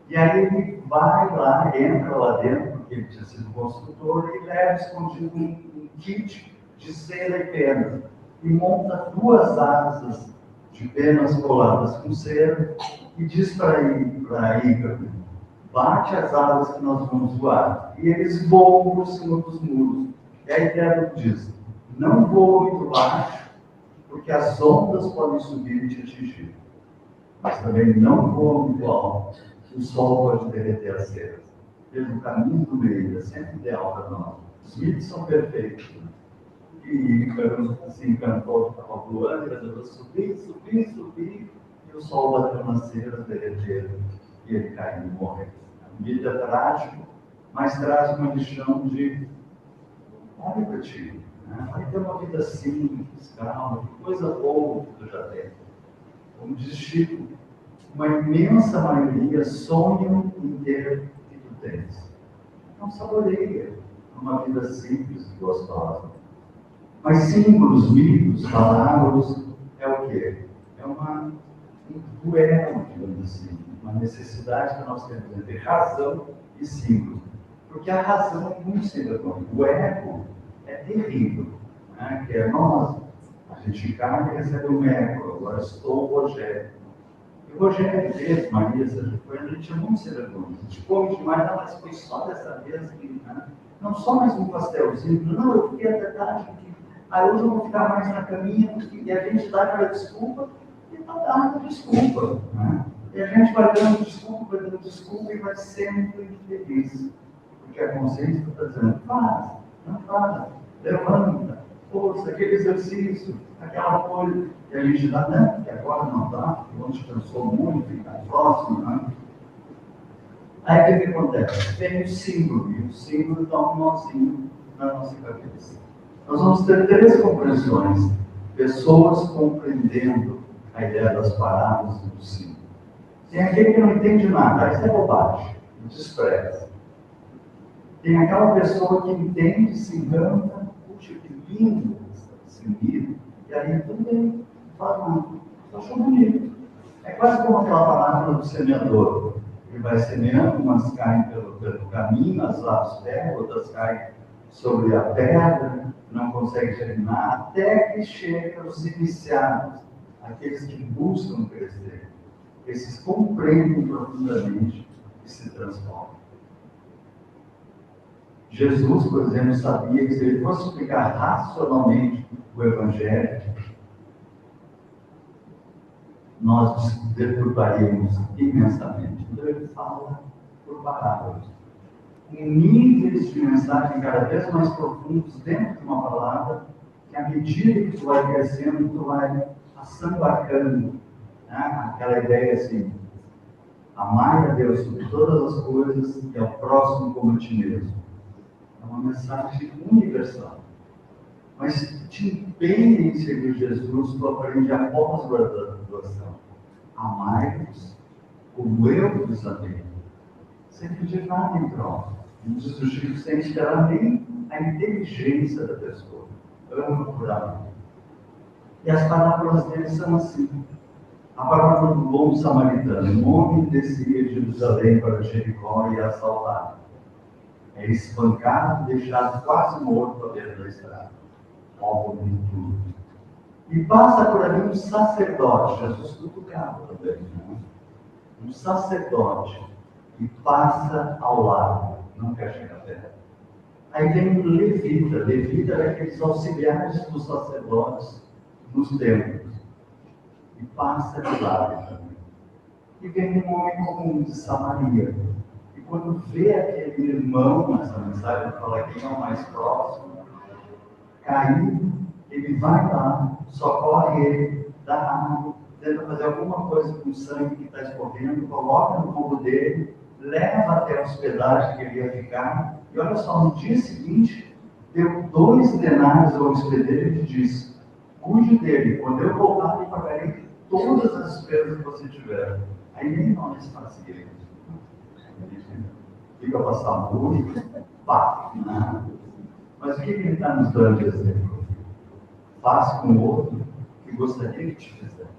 E aí ele vai lá, entra lá dentro, porque ele tinha sido construtor, e leva escondido um kit de cera e penas. E monta duas asas de penas coladas com cera e diz para Ícaro, bate as asas que nós vamos voar. E eles voam por cima dos muros. E a ideia diz, não voa muito baixo, porque as ondas podem subir e te atingir. Mas também não voa muito alto, o sol pode derreter as ceras. Pelo caminho do meio, é sempre ideal para nós. Os mitos são perfeitos. E Ícaro se encantou, estava voando, resolveu subir, e o sol bateu nas ceras, derreteu, e ele caiu e morreu. O mito é trágico, mas traz uma lição de olha para ti, né? Vai ter uma vida simples, calma, que coisa boa que tu já tem. Como diz Chico, uma imensa maioria sonham em ter o que tu tens. Não saboreia uma vida simples e gostosa. Mas símbolos, mitos, palavras, é o quê? É um duelo, digamos assim, uma necessidade que nós temos entre razão e símbolo. Porque a razão é muito simbólica. O ego é terrível, né? Que é nós. A gente encarna e recebe um ego. Agora estou o Rogério. E o Rogério mesmo, Maria, a gente é muito simbólico. A gente come demais, não, mas foi só dessa vez que, né? Não só mais um pastelzinho, não, eu fiquei até tarde aqui. Aí hoje eu vou ficar mais na caminha, e a gente dá aquela desculpa, e está dando desculpa, né? E a gente vai dando desculpa, e vai sempre infeliz. Porque a consciência está dizendo, faz, não faz, levanta, força, aquele exercício, aquela coisa. E a gente dá, não, porque agora não dá, onde cansou muito, fica próximo, né? Aí o que acontece? Vem o símbolo, e o símbolo dá um nozinho na nossa cabeça. Nós vamos ter três compreensões. Pessoas compreendendo a ideia das palavras e do símbolo. Tem aquele que não entende nada, isso é bobagem, despreza. Tem aquela pessoa que entende, se encanta, puxa, que lindo esse livro, e aí também fala, achou bonito. É quase como aquela palavra do semeador. Ele vai semeando, umas caem pelo caminho, as aves pegam, outras caem sobre a pedra, não consegue terminar, até que chega os iniciados, aqueles que buscam crescer. Esses compreendem profundamente e se transformam. Jesus, por exemplo, sabia que se ele fosse explicar racionalmente o Evangelho, nós deturparíamos imensamente. Então ele fala por parábolas, com níveis de mensagem cada vez mais profundos dentro de uma palavra, que à medida que tu vai crescendo, tu vai assambarcando, né? Aquela ideia assim, amai a Deus sobre todas as coisas e ao próximo como a ti mesmo. É uma mensagem universal. Mas te empenha em seguir Jesus, tu aprende a pós-graduação. Amai-vos como eu vos amei. Sem pedir nada em troca. Não diz o Chico sem esperar nem a inteligência da pessoa. Ama por amor. E as parábolas dele são assim. A parábola do bom samaritano. Um homem descia de Jerusalém para Jericó e assaltado. É espancado, deixado quase morto à beira da estrada. Pobre de tudo. E passa por ali um sacerdote. Jesus cutucava também, né? Um sacerdote. E passa ao lado. Nunca chega perto. Aí vem um levita. Levita era aqueles auxiliares dos sacerdotes nos templos. E passa de lado também. E vem um homem comum de Samaria. E quando vê aquele irmão nessa mensagem, fala quem é o mais próximo, caído, ele vai lá, socorre ele, dá água, tenta fazer alguma coisa com o sangue que está escorrendo, coloca no corpo dele, leva até a hospedagem que ele ia ficar, e olha só, no dia seguinte, deu 2 denários ao hospedeiro e disse: cuide dele, quando eu voltar, eu pagarei todas as despesas que você tiver. Aí nem nós fazíamos. Fica passar muito, pá, nada. Mas o que ele está nos dando de exemplo? Faça com o outro que gostaria que te fizesse.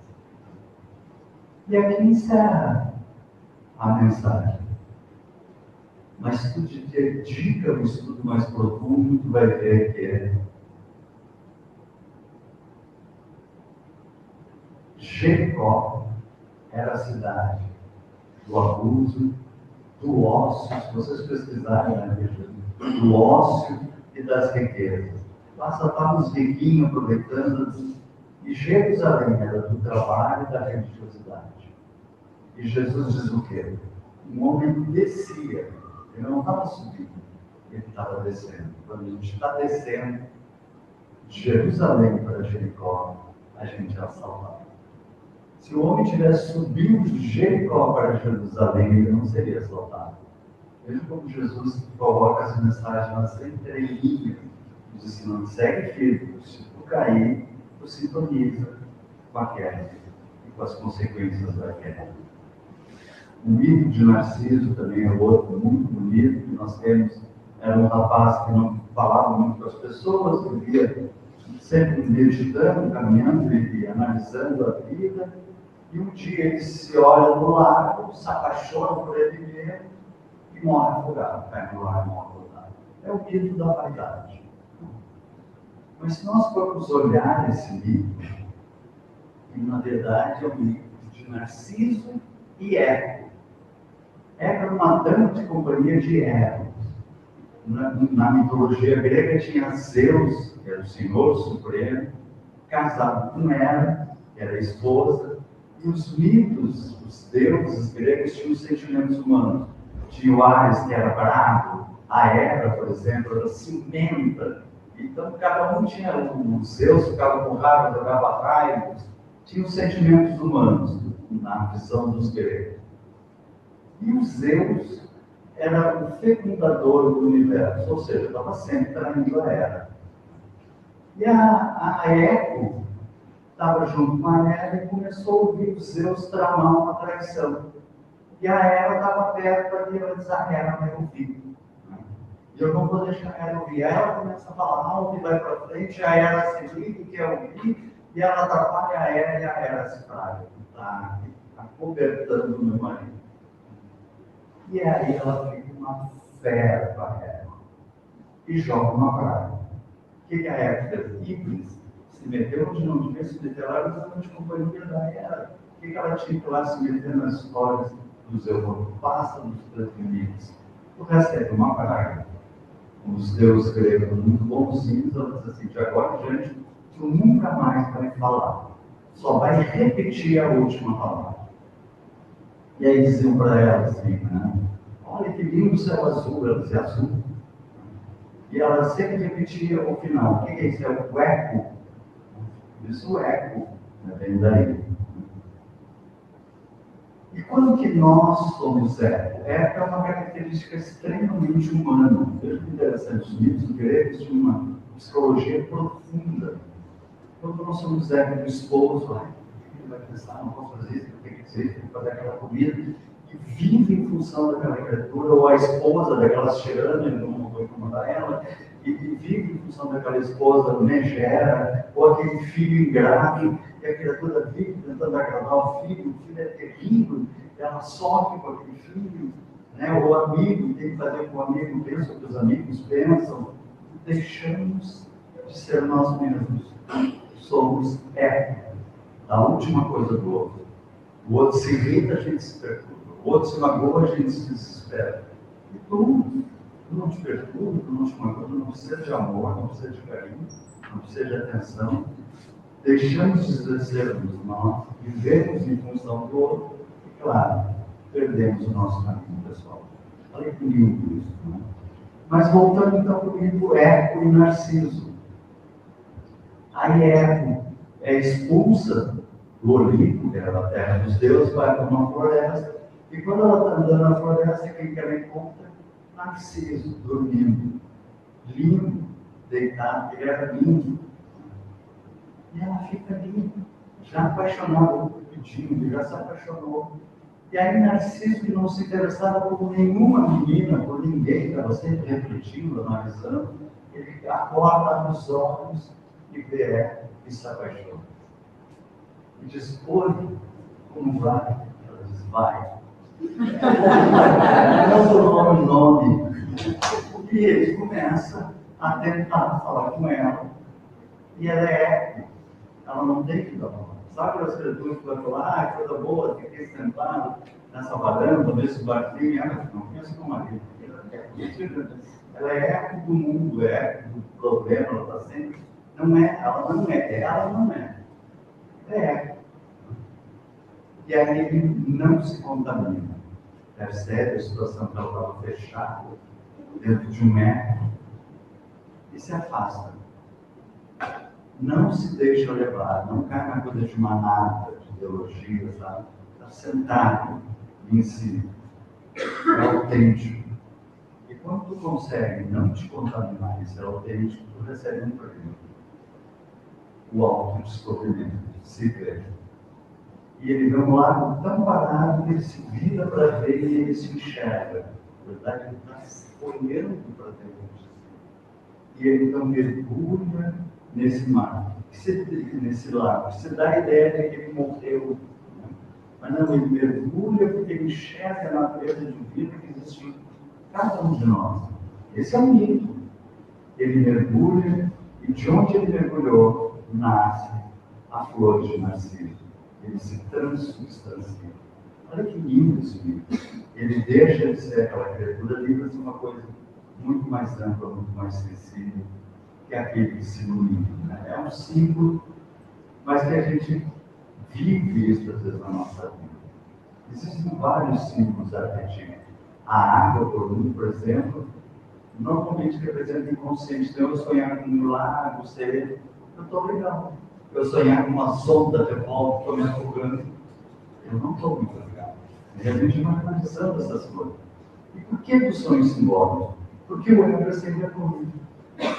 E aqui encerra a mensagem. Mas se tu te dedica ao estudo mais profundo, tu vai ver que Jericó era a cidade do abuso, do ócio, se vocês pesquisarem na Bíblia, do ócio e das riquezas. Lá só estavam os riquinhos aproveitando, e Jerusalém era do trabalho e da religiosidade. E Jesus diz o quê? Um homem descia, ele não estava subindo, ele estava descendo. Quando a gente está descendo de Jerusalém para Jericó, a gente é assaltado. Se o homem tivesse subido de Jericó para Jerusalém, ele não seria assaltado. Veja como Jesus coloca essa mensagem nas entrelinhas. Diz assim: não segue firme, se tu cair, tu sintoniza com a queda e com as consequências da queda. O mito de Narciso também é outro muito bonito que nós temos. Era um rapaz que não falava muito com as pessoas, vivia sempre meditando, caminhando e analisando a vida. E um dia ele se olha no lago, se apaixona por ele mesmo e morre afogado. Cai no lago e morre afogado. É o mito da vaidade. Mas se nós formos olhar esse mito, que na verdade é um mito de Narciso e Eco. Eco era uma dama de companhia de Eros. Na mitologia grega tinha Zeus, que era o Senhor Supremo, casado com Hera, que era a esposa. E os mitos, os deuses gregos tinham sentimentos humanos. Tinha o Ares, que era bravo, a Hera, por exemplo, era ciumenta. Então, cada um tinha, o Zeus ficava com raiva, jogava raios, tinha os sentimentos humanos, na visão dos gregos. E o Zeus era o fecundador do universo, ou seja, estava sempre traindo a Hera. E a Eco estava junto com a Hera e começou a ouvir o Zeus tramar uma traição. E a Hera estava perto para que ela diz: a Hera vai ouvir. E eu não vou deixar a Hera ouvir. Ela começa a falar alto e vai para frente, a Hera se liga e quer ouvir, e ela atrapalha a Hera e a Hera se praga. Está cobertando o meu marido. E aí ela fica uma fera para a Hera e joga uma praga. que a época Iblis se meteu onde não devia se meter lá, mas de companhia da era. O que ela tinha que lá se meter nas histórias dos Evonos? Passa dos teus limites. O resto é uma praga. Os deuses gregos muito bonzinhos, ela diz assim, de agora em diante, tu nunca mais vai falar. Só vai repetir a última palavra. E aí diziam para ela assim, né? Olha que lindo o céu azul, ela dizia azul. E ela sempre repetia o final. O que é isso? É o eco. Isso o eco, né? Vem daí. E quando que nós somos eco? Eco é uma característica extremamente humana. Veja que interessante, os mitos gregos tinham uma psicologia profunda. Quando nós somos eco do esposo, ele vai pensar, não posso fazer isso, tem que fazer isso, tem que fazer aquela comida, e vive em função daquela criatura, ou a esposa daquela tirana, ele não vou incomodar ela, e vive em função daquela esposa megera, ou aquele filho ingrato, e a criatura vive tentando agradar o filho é terrível, ela sofre com aquele filho, né? Ou o amigo tem que fazer o que o amigo pensa, o que os amigos pensam, deixamos de ser nós mesmos, somos eco, a última coisa do outro. O outro se irrita, a gente se perturba. O outro se magoa, a gente se desespera. E tu não te perturba, tu não te magoa, não precisa de amor, não precisa de carinho, não precisa de atenção. Deixamos de exercermos nós, vivemos em função do outro, e claro, perdemos o nosso caminho pessoal. Olha que lindo isso, né? Mas voltando então para o livro Eco e Narciso. Aí Eco é expulsa do Olimpo, que era a terra dos deuses, vai para uma floresta, e quando ela está andando na floresta, quem que ela encontra? Narciso, dormindo, lindo, deitado, ele era lindo. E ela fica ali, já apaixonada, pedindo, já se apaixonou. E aí Narciso, que não se interessava por nenhuma menina, por ninguém, estava sempre refletindo, analisando, ele acorda, abre os olhos e vê Eco e se apaixona. E diz, oi, como vai? Ela diz, vai. Não o nome. E ele começa a tentar falar com ela. E ela é Eco. Ela não tem que dar nome. Sabe as criaturas que vai falar, coisa boa, fiquei sentado nessa varanda, nesse barquinho, ela não pensa com o marido. Ela é Eco do mundo, é Eco do problema, ela está sempre. Não é, ela não é, ela não é. É Eco. E aí ele não se contamina. Percebe a situação que ela estava fechada dentro de um eco e se afasta. Não se deixa levar, não cai na coisa de manada, de ideologia, sabe? Está sentado em si. É autêntico. E quando tu consegue não te contaminar e ser autêntico, tu recebe um prêmio. O autodescobrimento, se ver. E ele vê um lago tão parado que ele se vira para ver e ele se enxerga. Na verdade, ele está olhando para Deus. E ele então mergulha nesse mar, nesse lago. Você dá a ideia de que ele morreu. Né? Mas não, ele mergulha porque ele enxerga a natureza divina que existe em cada um de nós. Esse é um mito. Ele mergulha e de onde ele mergulhou, nasce a flor de Narciso. Ele se transubstancia. Olha que lindo esse livro. Ele deixa de ser aquela criatura, livra-se uma coisa muito mais ampla, muito mais sensível, que é aquele que se ilumina. Né? É um símbolo, mas que a gente vive isso às vezes na nossa vida. Existem vários símbolos arquetípicos. A água, por exemplo, normalmente representa inconsciente. Então, eu sonhar com um lago, ser, eu estou legal. Eu sonhar com uma sonda de volta, estou me afogando, eu não estou muito legal. E a gente vai analisando essas coisas. E por que do sonho simbólico? Porque o ego é sempre evoluído.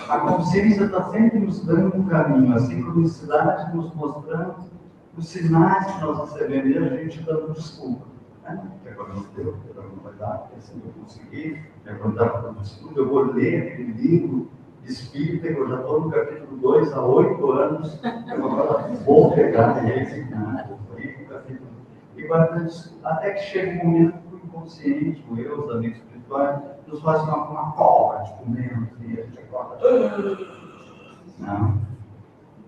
A consciência está sempre nos dando um caminho, a sincronicidade nos mostrando os sinais que nós recebemos e a gente dando desculpa. Que agora não deu, que agora não vai dar, que assim eu consegui, que agora não dá para tudo, eu vou ler aquele livro espírita, que eu já estou no capítulo 2 há 8 anos, eu agora vou pegar esse capítulo. E guardando desculpa, até que chega um momento que o inconsciente, o eu, os amigos espirituais, nos faz uma cova, tipo, menos, e a gente acorda. Não.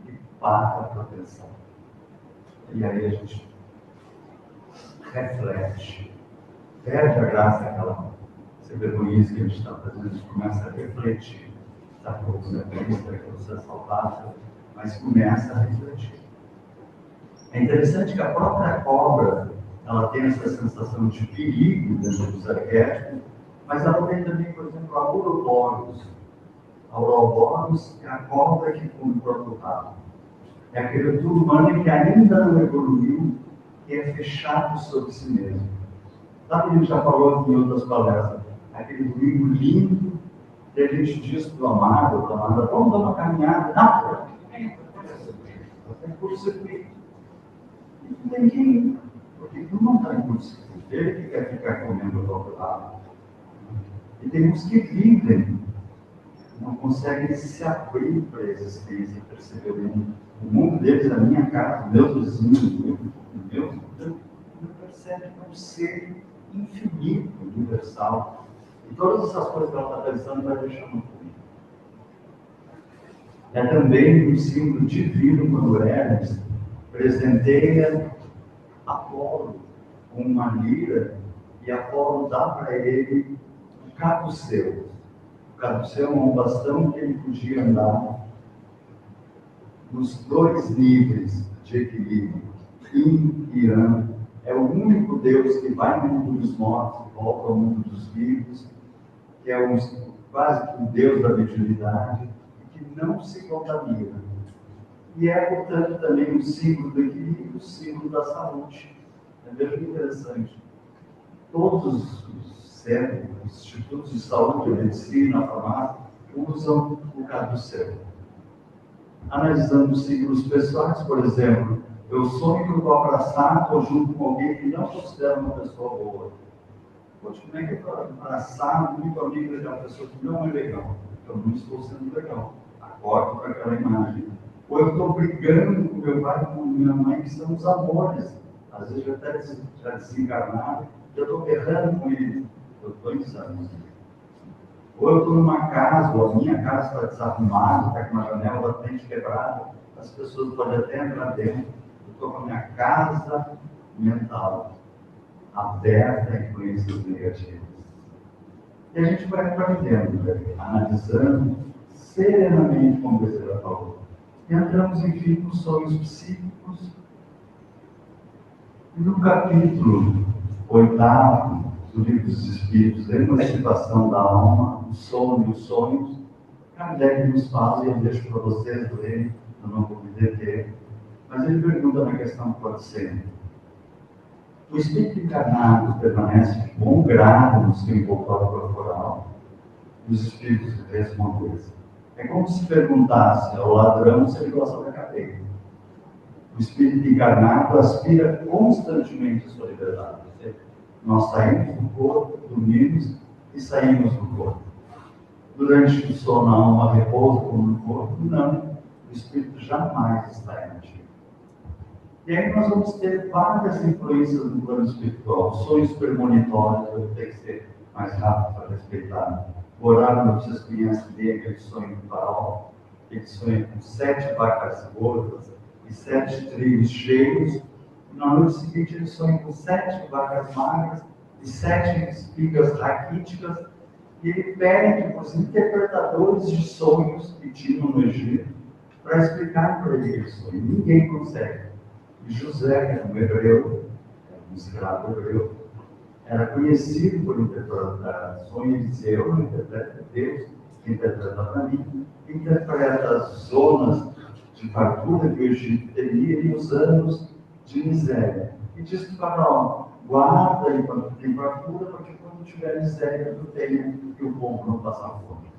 E para para pensar. E aí a gente reflete, perde a graça daquela cerimonias que a gente está fazendo, a gente começa a refletir. Está pouco na vista, que você é salvado, mas começa a refletir. É interessante que a própria cobra, ela tem essa sensação de perigo dentro dos arquétipos, mas ela tem também, por exemplo, a Ouroboros. A Ouroboros é a cobra que come o próprio rabo. É a criatura humana que ainda não evoluiu, que é fechado sobre si mesmo. Sabe, a gente já falou aqui em outras palestras, aquele domingo lindo, que a gente diz para o amado, vamos dar uma caminhada. Não, tem curso-circuito. E tu tem que ir, porque tu não está em curso-circuito. Ele que quer ficar comendo o próprio rabo. E tem uns que vivem, não conseguem se abrir para a existência e perceber o mundo. O mundo deles, a minha casa, meus vizinhos, meus, não percebe que é um ser infinito, universal. E todas essas coisas que ela está pensando vai deixando no fundo. É também um símbolo divino quando Hermes presenteia Apolo com uma lira e Apolo dá para ele um caduceu. O caduceu é um bastão que ele podia andar nos dois níveis de equilíbrio, Yin e Yang. É o único Deus que vai no mundo dos mortos e volta ao mundo dos vivos, que é quase que um Deus da mediunidade e que não se contamina. E é, portanto, também um símbolo do equilíbrio, o símbolo da saúde. É mesmo interessante. Todos os centros, os institutos de saúde, a medicina, a farmácia, usam o caduceu. Analisando os símbolos pessoais, por exemplo, eu sonho que eu estou abraçado ou junto com alguém que não considera uma pessoa boa. Poxa, como é que eu estou abraçado, muito amigo de uma pessoa que não é legal? Eu não estou sendo legal. Acordo para aquela imagem. Ou eu estou brigando com meu pai e com minha mãe, que são os amores. Às vezes eu até já desencarnado, eu estou berrando com eles. Eu estou insano. Ou eu estou numa casa, ou a minha casa está desarrumada, está com uma janela da frente quebrada, as pessoas podem até entrar dentro. Eu estou com a minha casa mental aberta a influências negativas. E a gente vai aprendendo, né? Analisando serenamente, como você já falou. E entramos, enfim, nos sonhos psíquicos. E no capítulo 8º do Livro dos Espíritos, a emancipação da alma, o sono e os sonhos, Kardec nos fala, e eu deixo para vocês lerem, eu não vou me deter, mas ele pergunta na questão 400. O espírito encarnado permanece de bom grado no seu envoltório corporal? E os espíritos respondem: é como se perguntasse ao ladrão se ele gosta da cadeia. O espírito encarnado aspira constantemente a sua liberdade. Nós saímos do corpo, dormimos e saímos do corpo. Durante o sono a alma repousa como no corpo? Não. O espírito jamais está inativo. E aí nós vamos ter várias influências no plano espiritual. Sonhos premonitórios, eu tenho que ser mais rápido para respeitar. O horário, vocês conhecem dele, aquele sonho do farol, ele sonha com 7 vacas gordas e 7 trigos cheios. E na noite seguinte ele sonha com 7 vacas magras e 7 espigas raquíticas. E ele pede para os interpretadores de sonhos que tinham no Egito para explicar para ele aquele sonho. Ninguém consegue. E José, que era um hebreu, um escravo hebreu, era conhecido por interpretar sonhos e dizia: eu não interpreto, Deus que interpreta para mim, interpreta as zonas de fartura que o Egito teria e os anos de miséria. E diz para o Faraó: guarda aí quando tem fartura, porque quando tiver miséria, tu tenha que o povo não passar fome.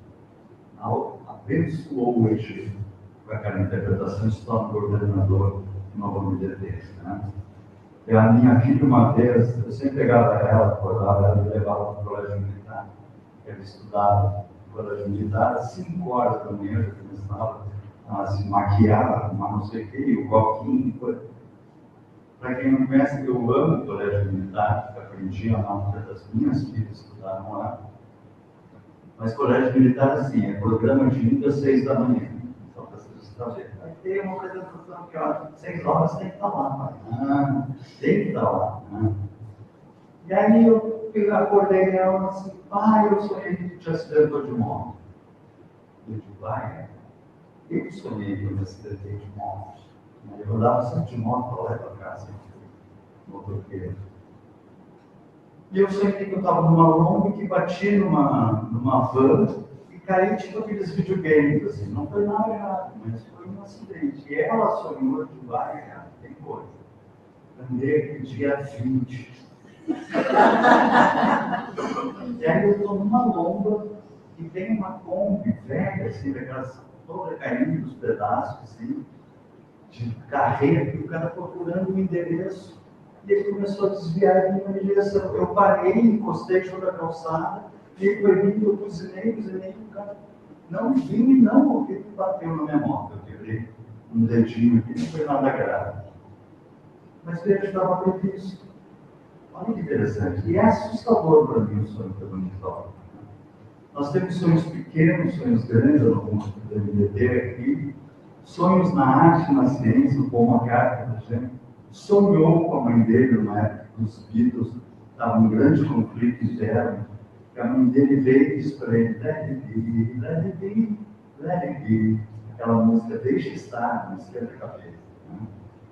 Abençoou o Egito com aquela interpretação, se torna governador. Não vou me deter, né? E a minha filha, uma vez, eu sempre pegava ela, acordava ela e levava para o colégio militar. Ela estudava no colégio militar, às 5 horas da manhã, já começava a se maquiar, arrumar não sei o quê, e o coquinho. Para quem não conhece, eu amo o colégio militar, aprendi a amar, das minhas filhas estudaram lá. Mas colégio militar, assim, é programa de 1 às 6 da manhã, só para se fazer. Vai ter uma apresentação que, ó, 6 horas tem que estar lá, pai. Ah, tem que estar lá. Ah. E aí eu acordei ela assim, pai, eu sonhei que te acidentou de moto. Eu digo, pai, eu sonhei que eu me acidentei de moto. Eu andava sempre de moto para lá e para cá, sempre motoqueiro. E eu sonhei que eu estava numa lomba que bati numa van e caí tipo aqueles videogames, assim. Não foi nada errado, mas foi um acidente. E ela sonhou de vai, tem coisa. Andei aquele dia 20. E aí eu estou numa lomba e tem uma Kombi velha, assim, daquelas toda caindo dos pedaços, assim, de carreta, e o cara procurando o endereço. E ele começou a desviar em minha direção. Eu parei, encostei sobre a calçada, e ele foi vindo, eu buzinei, o cara não vi, não ouvi, ele bateu na minha moto. Eu quebrei um dedinho aqui, não foi nada grave. Mas ele estava previsto. Olha que interessante. E é assustador para mim o sonho que eu não me toco. Nós temos sonhos pequenos, sonhos grandes, alguns que devem ter aqui. Sonhos na arte, na ciência, o Paul McCartney, por exemplo, sonhou com a mãe dele, na época que os Beatles estavam em grande conflito interno, que a mãe dele veio e disse para ele, let it be, let it be, let it be. Aquela música, deixa estar, não esquenta a cabeça. Né?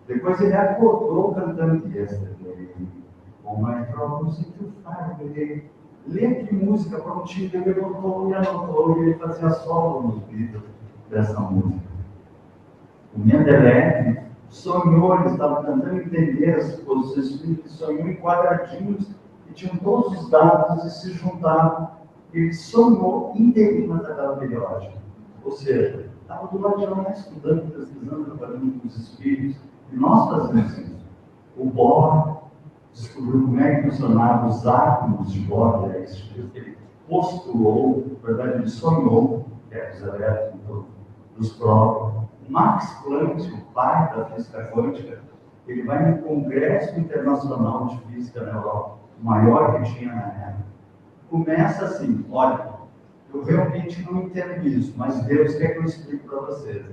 Depois ele acordou cantando Yesterday, on my troubles into fire. Letra de música prontinho, ele levantou e anotou, e ele fazia solo nos Beatles dessa música. O Mendeley sonhou, ele estava tentando entender as posições espíritas, sonhou em quadradinhos e tinham todos os dados e se juntavam. Ele sonhou inteirinho naquela periódica. Ou seja, estava do lado de lá estudando, pesquisando, trabalhando com os espíritos. E nós fazemos isso. O Bohr descobriu como é que funcionavam os átomos de Bohr, ele postulou, na verdade ele sonhou, que é os elétrons dos próprios. Max Planck, o pai da física quântica, ele vai no Congresso Internacional de Física na Europa, o maior que tinha na época. Começa assim, olha, eu realmente não entendo isso, mas Deus quer que eu explique para vocês.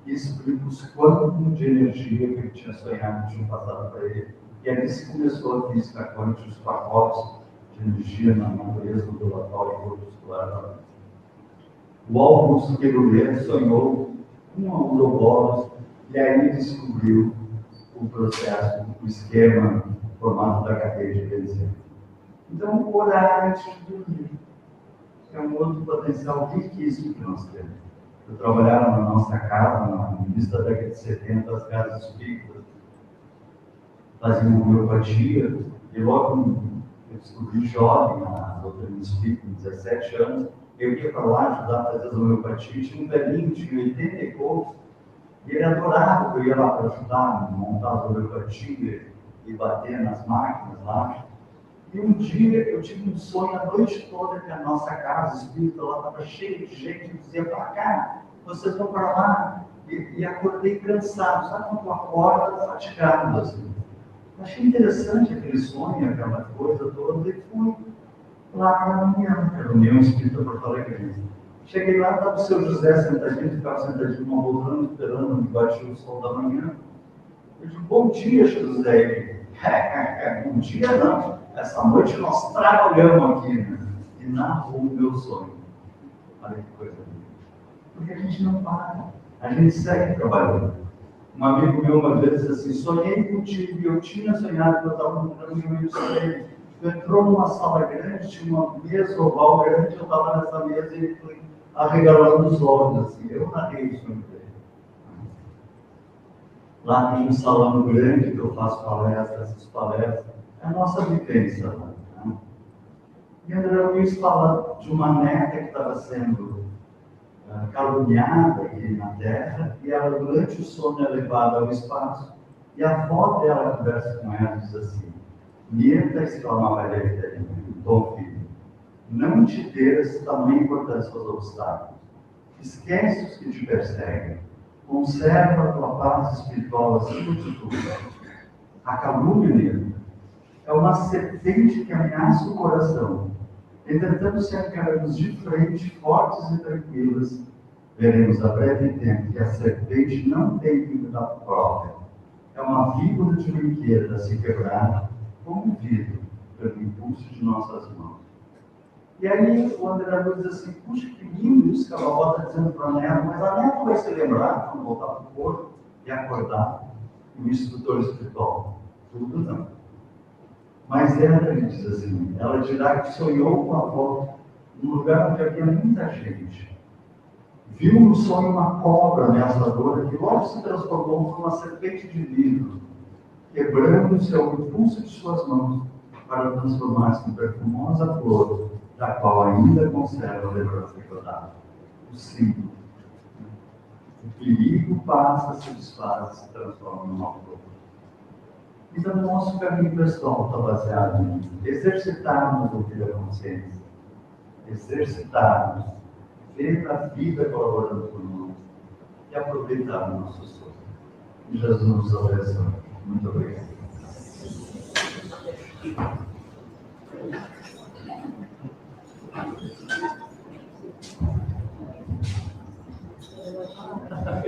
E explica os quantos de energia que ele tinha sonhado, que tinham passado para ele. E ali se começou a física quântica, os pacotes de energia na natureza do laboratório e corpuscular. O Augusto Querulet sonhou com a Ouroboros, e aí descobriu o processo, o esquema formado da cadeia de pensamento. Então, orar antes de dormir é um outro potencial riquíssimo que nós temos. Eu trabalhava na nossa casa, no início da década de 70, as casas espíritas faziam homeopatia, e logo eu descobri jovem, na doutrina espírita, com 17 anos, eu ia para lá ajudar a fazer as homeopatias, tinha um velhinho, tinha 80 e poucos, e ele adorava que eu ia lá para ajudar, montar as homeopatias e bater nas máquinas lá. E um dia eu tive um sonho a noite toda que a nossa casa espírita lá estava cheia de gente, eu dizia para cá, vocês vão para lá, e acordei cansado, sabe quando tu acorda fatigado assim. Achei interessante aquele sonho, aquela coisa toda, e fui lá para a União Espírita Porto Alegre. Cheguei lá, estava o seu José sentadinho, ficava sentadinho numa poltrona, esperando, me batia o sol da manhã. Eu disse, bom dia, José. Bom dia não, essa noite nós trabalhamos aqui, né? E narrou o meu sonho. Olha que coisa linda. Porque a gente não para, a gente segue trabalhando. Um amigo meu uma vez disse assim, sonhei contigo, e eu tinha sonhado que eu estava no caminho e eu sonhei. Tu entrou numa sala grande, tinha uma mesa oval grande, eu estava nessa mesa e fui arregalando os olhos, assim, eu narrei o sonho dele. Lá tem um salão grande que eu faço palestras, essas palestras, é a nossa vivência lá. Né? E André Luiz fala de uma neta que estava sendo caluniada aqui na Terra, e ela, durante o sono, é levada ao espaço, e a avó dela conversa com ela e diz assim, Nieta, exclamava ele, então, filho, não te dês tamanha importância aos obstáculos. Esquece os que te perseguem. Conserva a tua paz espiritual acima de tudo. A calúnia, Nieta, é uma serpente que ameaça o coração. Entretanto, se encaramos de frente, fortes e tranquilas, veremos a breve tempo que a serpente não tem vida própria. É uma figura de brinquedo a se quebrar como vidro pelo impulso de nossas mãos. E aí o André Luiz diz assim, puxa, que lindo isso que a vovó está dizendo para a neta, mas a neta vai se lembrar quando voltar para o corpo e acordar o instrutor espiritual. Tudo não. Mas ela diz assim, ela dirá que sonhou com a avó num lugar onde havia muita gente. Viu no sonho uma cobra ameaçadora que logo se transformou numa serpente de vidro, quebrando o seu impulso de suas mãos para transformar-se em perfumosa flor, da qual ainda conserva a lembrança recordada. O símbolo. O perigo passa, se desfaz, se transforma numa flor. Então, o nosso caminho pessoal está baseado em exercitarmos o que é consciência, exercitarmos, ver a vida colaborando conosco e aproveitar o nosso sonho. Que Jesus nos abençoe. Muito obrigado.